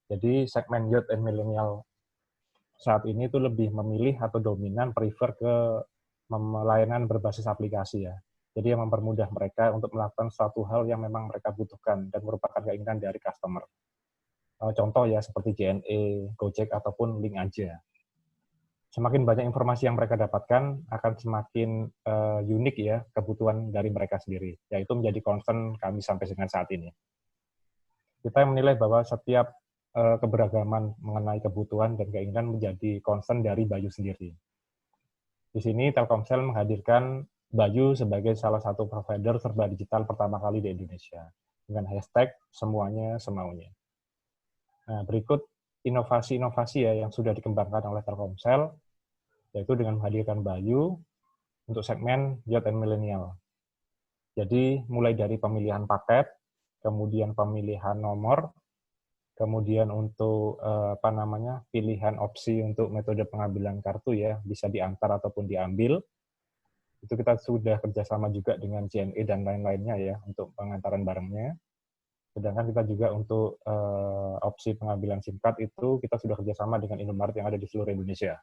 Jadi segmen youth and millennial saat ini itu lebih memilih atau dominan prefer ke layanan berbasis aplikasi ya. Jadi yang mempermudah mereka untuk melakukan suatu hal yang memang mereka butuhkan dan merupakan keinginan dari customer. Contoh ya seperti JNE, Gojek ataupun Link Aja. Semakin banyak informasi yang mereka dapatkan, akan semakin unik ya kebutuhan dari mereka sendiri. Yaitu menjadi concern kami sampai dengan saat ini. Kita menilai bahwa setiap keberagaman mengenai kebutuhan dan keinginan menjadi concern dari Bayu sendiri. Di sini Telkomsel menghadirkan Bayu sebagai salah satu provider serba digital pertama kali di Indonesia dengan hashtag semuanya semaunya. Nah, berikut inovasi-inovasi ya yang sudah dikembangkan oleh Telkomsel, yaitu dengan menghadirkan Bayu untuk segmen youth and millennial. Jadi mulai dari pemilihan paket, kemudian pemilihan nomor, kemudian untuk pilihan opsi untuk metode pengambilan kartu ya, bisa diantar ataupun diambil. Itu kita sudah kerjasama juga dengan JNE dan lain-lainnya ya untuk pengantaran barangnya. Sedangkan kita juga untuk opsi pengambilan SIM card itu kita sudah kerjasama dengan Indomaret yang ada di seluruh Indonesia.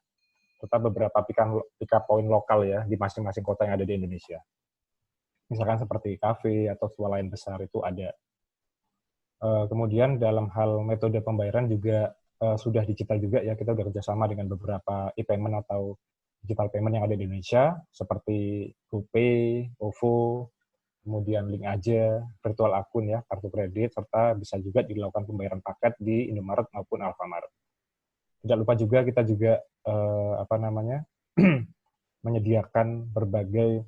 Serta beberapa pick-up point lokal ya di masing-masing kota yang ada di Indonesia. Misalkan seperti kafe atau swalayan besar itu ada. Kemudian dalam hal metode pembayaran juga sudah digital juga ya, kita sudah kerjasama dengan beberapa e-payment atau digital payment yang ada di Indonesia, seperti GoPay, OVO, kemudian Link Aja, virtual akun ya, kartu kredit, serta bisa juga dilakukan pembayaran paket di Indomaret maupun Alfamart. Tidak lupa juga kita juga menyediakan berbagai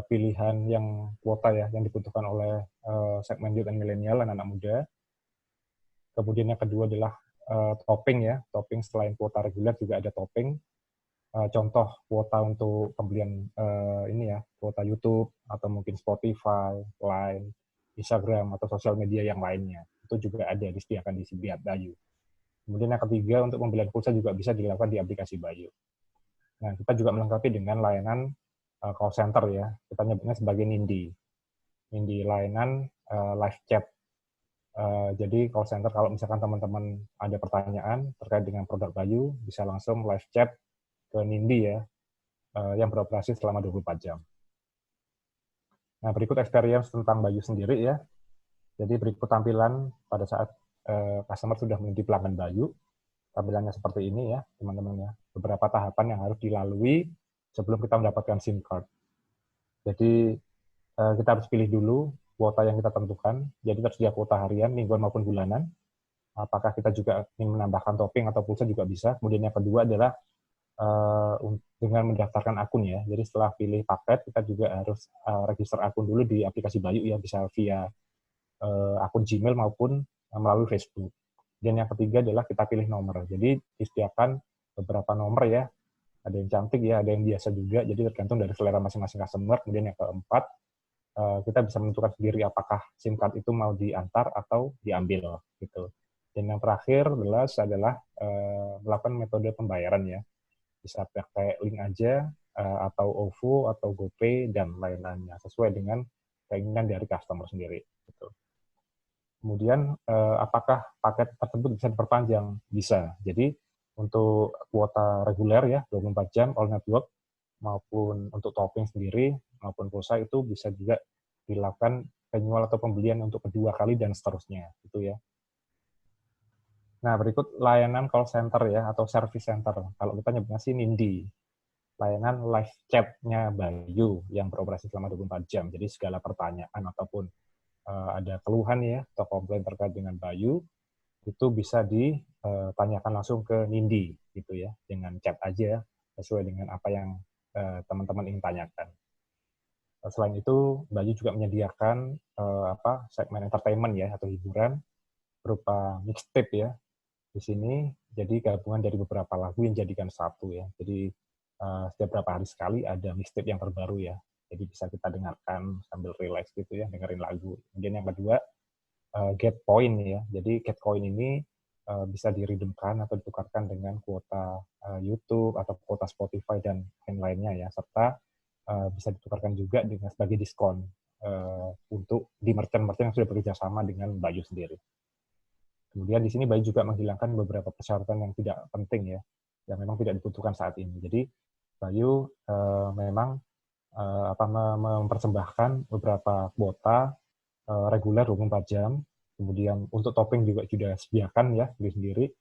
pilihan yang kuota ya yang dibutuhkan oleh segmen youth and milenial anak-anak muda. Kemudian yang kedua adalah topping ya, topping selain kuota reguler juga ada topping. Contoh kuota untuk pembelian kuota YouTube atau mungkin Spotify, Line, Instagram atau sosial media yang lainnya. Itu juga ada disediakan di Bayu. Kemudian yang ketiga untuk pembelian pulsa juga bisa dilakukan di aplikasi Bayu. Nah, kita juga melengkapi dengan layanan call center ya, kita nyebutnya sebagai Nindi. Nindi layanan live chat. Jadi call center kalau misalkan teman-teman ada pertanyaan terkait dengan produk Bayu, bisa langsung live chat ke Nindi ya, yang beroperasi selama 24 jam. Nah, berikut experience tentang Bayu sendiri ya. Jadi berikut tampilan pada saat customer sudah menjadi pelanggan Bayu. Tampilannya seperti ini ya, teman-teman ya. Beberapa tahapan yang harus dilalui sebelum kita mendapatkan SIM card. Jadi kita harus pilih dulu kuota yang kita tentukan. Jadi tersedia kuota harian, mingguan maupun bulanan. Apakah kita juga ingin menambahkan topping atau pulsa juga bisa. Kemudian yang kedua adalah dengan mendaftarkan akun ya. Jadi setelah pilih paket, kita juga harus register akun dulu di aplikasi Bayu ya, bisa via akun Gmail maupun melalui Facebook. Dan yang ketiga adalah kita pilih nomor. Jadi disediakan beberapa nomor ya. Ada yang cantik ya, ada yang biasa juga. Jadi tergantung dari selera masing-masing customer. Kemudian yang keempat, kita bisa menentukan sendiri apakah SIM card itu mau diantar atau diambil gitu. Dan yang terakhir adalah melakukan metode pembayaran ya. Bisa pakai Link Aja atau OVO atau GoPay dan lain-lainnya sesuai dengan keinginan dari customer sendiri. Gitu. Kemudian apakah paket tersebut bisa diperpanjang? Bisa. Jadi untuk kuota reguler ya 24 jam all network maupun untuk topping sendiri maupun pulsa itu bisa juga dilakukan penjual atau pembelian untuk kedua kali dan seterusnya gitu ya. Nah, berikut layanan call center ya, atau service center. Kalau kita nyebutnya sih Nindi. Layanan live chat-nya Bayu yang beroperasi selama 24 jam. Jadi segala pertanyaan ataupun ada keluhan ya, atau komplain terkait dengan Bayu, itu bisa ditanyakan langsung ke Nindi, gitu ya, dengan chat aja, sesuai dengan apa yang teman-teman ingin tanyakan. Selain itu, Bayu juga menyediakan segmen entertainment ya atau hiburan berupa mixtape ya. Di sini jadi gabungan dari beberapa lagu yang jadikan satu ya. Jadi setiap beberapa hari sekali ada mixtape yang terbaru ya. Jadi bisa kita dengarkan sambil relax gitu ya, dengerin lagu. Kemudian yang kedua, Get Point ya. Jadi Get Point ini bisa diredeemkan atau ditukarkan dengan kuota YouTube atau kuota Spotify dan lain-lainnya ya. Serta bisa ditukarkan juga dengan sebagai diskon untuk di merchant-merchant yang sudah bekerja sama dengan Bayu sendiri. Kemudian di sini Bayu juga menghilangkan beberapa persyaratan yang tidak penting ya, yang memang tidak dibutuhkan saat ini. Jadi Bayu memang mempersembahkan beberapa kuota reguler 24 jam, kemudian untuk topping juga sudah disediakan ya sendiri,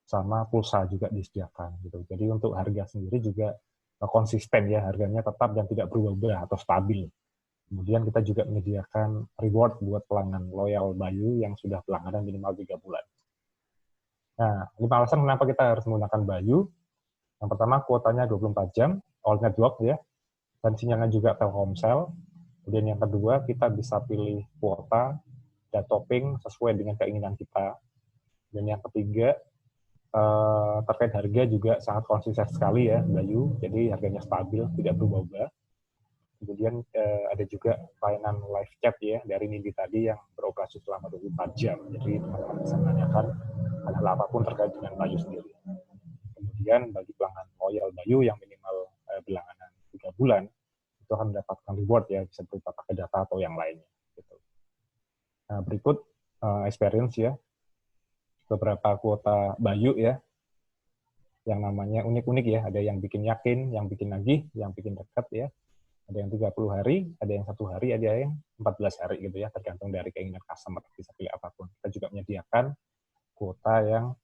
sama pulsa juga disediakan gitu. Jadi untuk harga sendiri juga konsisten ya, harganya tetap dan tidak berubah-ubah atau stabil. Kemudian kita juga menyediakan reward buat pelanggan loyal Bayu yang sudah pelangganan minimal 3 bulan. Nah, 5 alasan kenapa kita harus menggunakan Bayu. Yang pertama, kuotanya 24 jam, all network ya, dan sinyalnya juga Telkomsel. Kemudian yang kedua, kita bisa pilih kuota dan topping sesuai dengan keinginan kita. Dan yang ketiga, terkait harga juga sangat konsisten sekali ya Bayu, jadi harganya stabil, tidak berubah-ubah. Kemudian ada juga layanan live chat ya dari Nindi tadi yang beroperasi selama 24 jam. Jadi teman-teman bisa menanyakan hal-hal apapun terkait dengan Bayu sendiri. Kemudian bagi pelanggan loyal Bayu yang minimal berlangganan 3 bulan, itu akan mendapatkan reward ya, bisa berupa pakai data atau yang lainnya. Gitu. Nah, berikut experience ya, beberapa kuota Bayu ya, yang namanya unik-unik ya, ada yang bikin yakin, yang bikin nagih, yang bikin dekat ya, ada yang 30 hari, ada yang 1 hari, ada yang 14 hari gitu ya, tergantung dari keinginan customer, bisa pilih apapun. Kita juga menyediakan kuota yang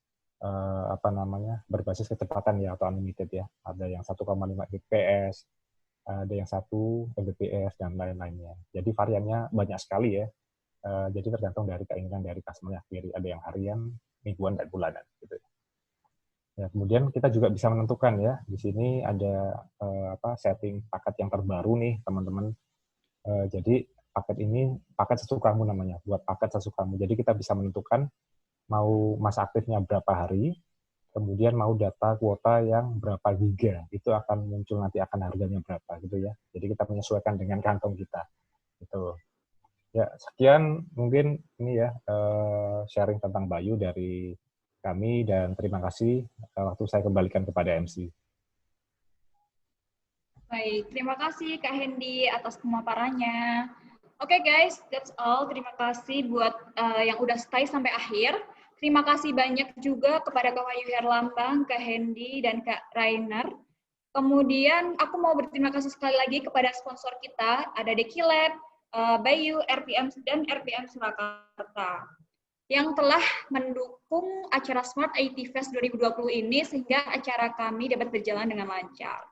berbasis kecepatan ya atau unlimited ya, ada yang 1,5 Mbps, ada yang 1 Mbps dan lain-lainnya. Jadi variannya banyak sekali ya. Jadi tergantung dari keinginan dari customer sendiri, ada yang harian, mingguan dan bulanan gitu. Ya, kemudian kita juga bisa menentukan ya, di sini ada setting paket yang terbaru nih teman-teman. Jadi paket ini paket sesukamu namanya, buat paket sesukamu. Jadi kita bisa menentukan mau masa aktifnya berapa hari, kemudian mau data kuota yang berapa giga, itu akan muncul nanti akan harganya berapa gitu ya. Jadi kita menyesuaikan dengan kantong kita. Gitu. Ya, sekian mungkin ini ya sharing tentang Bayu dari kami dan terima kasih waktu saya kembalikan kepada MC. Baik, terima kasih Kak Hendy atas pemaparannya. Oke guys, that's all. Terima kasih buat yang udah stay sampai akhir. Terima kasih banyak juga kepada Kak Wahyu Herlambang, Kak Hendy, dan Kak Rainer. Kemudian aku mau berterima kasih sekali lagi kepada sponsor kita, ada Deki Lab, Bayu, RPM, dan RPM Surakarta, yang telah mendukung acara Smart IT Fest 2020 ini sehingga acara kami dapat berjalan dengan lancar.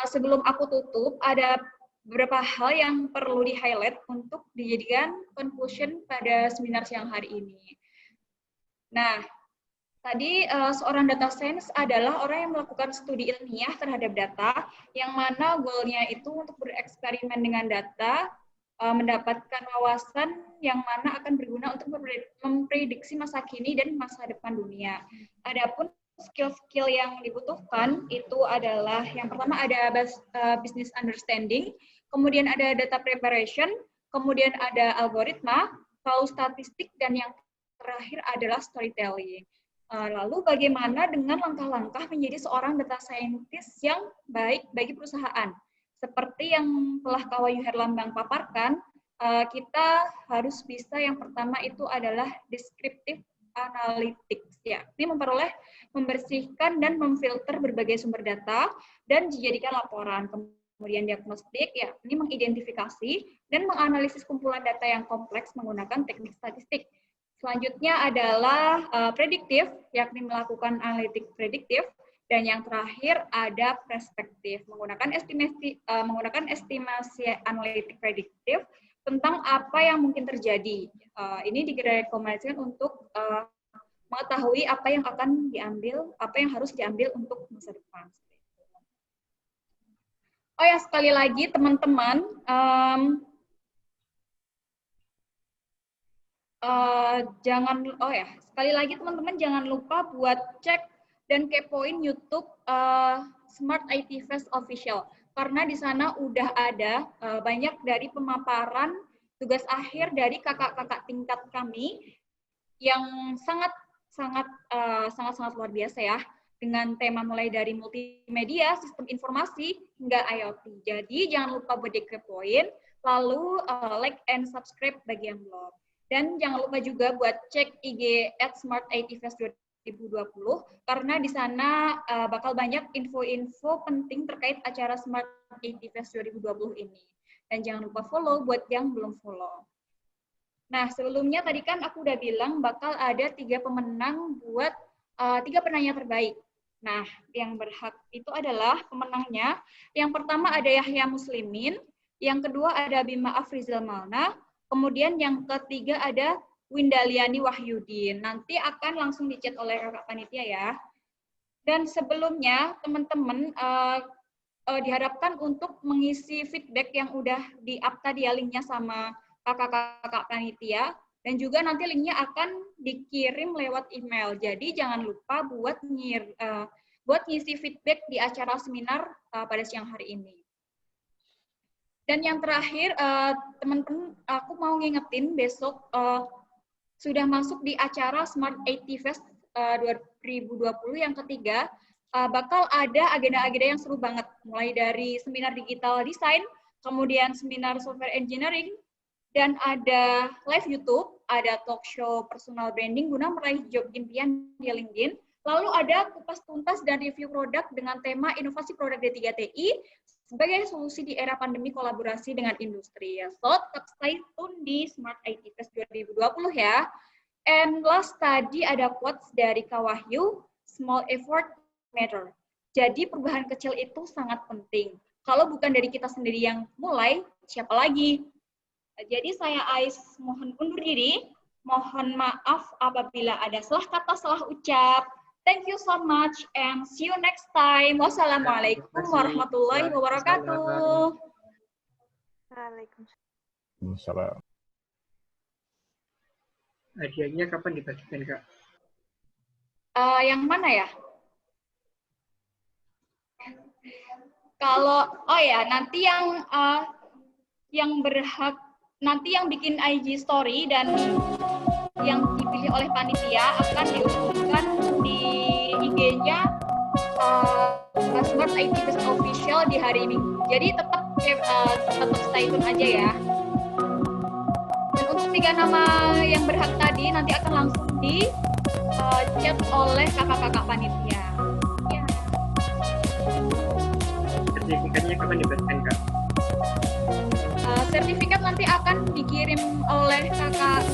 Sebelum aku tutup, ada beberapa hal yang perlu di-highlight untuk dijadikan conclusion pada seminar siang hari ini. Nah, tadi seorang data science adalah orang yang melakukan studi ilmiah terhadap data, yang mana goalnya itu untuk bereksperimen dengan data, mendapatkan wawasan yang mana akan berguna untuk memprediksi masa kini dan masa depan dunia. Adapun skill-skill yang dibutuhkan itu adalah yang pertama ada business understanding, kemudian ada data preparation, kemudian ada algoritma, lalu statistik, dan yang terakhir adalah storytelling. Lalu bagaimana dengan langkah-langkah menjadi seorang data scientist yang baik bagi perusahaan? Seperti yang telah Kak Wahyu Herlambang paparkan, kita harus bisa yang pertama itu adalah descriptive analytics. Ya, ini membersihkan dan memfilter berbagai sumber data dan dijadikan laporan. Kemudian diagnostik, ya, ini mengidentifikasi dan menganalisis kumpulan data yang kompleks menggunakan teknik statistik. Selanjutnya adalah prediktif, yakni melakukan analitik prediktif, dan yang terakhir ada perspektif, menggunakan estimasi analitik prediktif tentang apa yang mungkin terjadi. Ini direkomendasikan untuk mengetahui apa yang akan diambil, apa yang harus diambil untuk masa depan. Oh ya, sekali lagi teman-teman, sekali lagi teman-teman jangan lupa buat cek dan kepoin YouTube Smart IT Fest Official, karena di sana udah ada banyak dari pemaparan tugas akhir dari kakak-kakak tingkat kami yang sangat luar biasa ya, dengan tema mulai dari multimedia, sistem informasi, hingga IoT. Jadi jangan lupa buat dikepoin, lalu like and subscribe bagi yang belum. Dan jangan lupa juga buat cek IG @SmartITFest 2020, karena di sana bakal banyak info-info penting terkait acara Smart IT Fest 2020 ini. Dan jangan lupa follow buat yang belum follow. Nah, sebelumnya tadi kan aku udah bilang bakal ada 3 pemenang buat 3 penanya terbaik. Nah, yang berhak itu adalah pemenangnya. Yang pertama ada Yahya Muslimin, yang kedua ada Bima Afrizal Malna, kemudian yang ketiga ada Windaliani Wahyudin. Nanti akan langsung dicat oleh kakak panitia ya. Dan sebelumnya teman-teman diharapkan untuk mengisi feedback yang udah di-up tadi ya, linknya sama kakak-kakak panitia, dan juga nanti linknya akan dikirim lewat email. Jadi jangan lupa buat ngisi feedback di acara seminar pada siang hari ini. Dan yang terakhir, teman-teman, aku mau ngingetin besok sudah masuk di acara Smart IT Fest 2020 yang ketiga, bakal ada agenda-agenda yang seru banget, mulai dari seminar digital design, kemudian seminar software engineering, dan ada live YouTube, ada talk show personal branding guna meraih job impian di LinkedIn, lalu ada kupas tuntas dan review produk dengan tema inovasi produk D3TI sebagai solusi di era pandemi kolaborasi dengan industri. So, tetap stay tune di Smart IT Fest 2020 ya. And last tadi ada quotes dari Kak Wahyu, small effort matter. Jadi perubahan kecil itu sangat penting. Kalau bukan dari kita sendiri yang mulai, siapa lagi? Jadi saya Ais mohon undur diri. Mohon maaf apabila ada salah kata, salah ucap. Thank you so much and see you next time. Wassalamualaikum warahmatullahi wabarakatuh. Waalaikumsalam. Hadiahnya kapan dibagikan, Kak? Yang mana ya? Kalau, nanti yang berhak, nanti yang bikin IG story dan yang dipilih oleh panitia akan diumumkan di IG-nya Smart IT Fest Official di hari Minggu. Jadi tetap stay tune aja ya. Dan untuk 3 nama yang berhak tadi nanti akan langsung di chat oleh kakak-kakak panitia. Ya. Sertifikatnya kapan dibagikan, Kak? Sertifikat nanti akan dikirim oleh kakak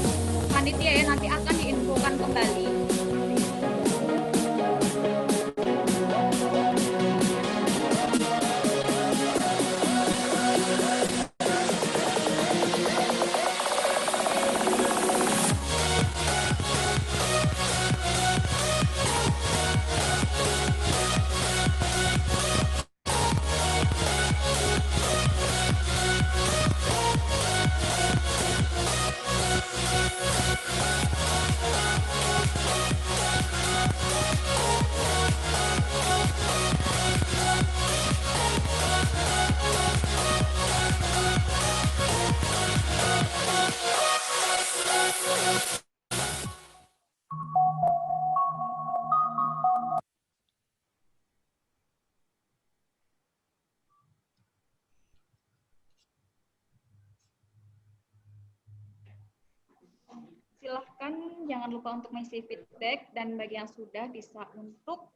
panitia ya, nanti akan diinfokan kembali. Silahkan jangan lupa untuk mengisi feedback, dan bagi yang sudah bisa untuk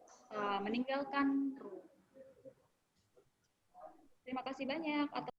meninggalkan room. Terima kasih banyak atas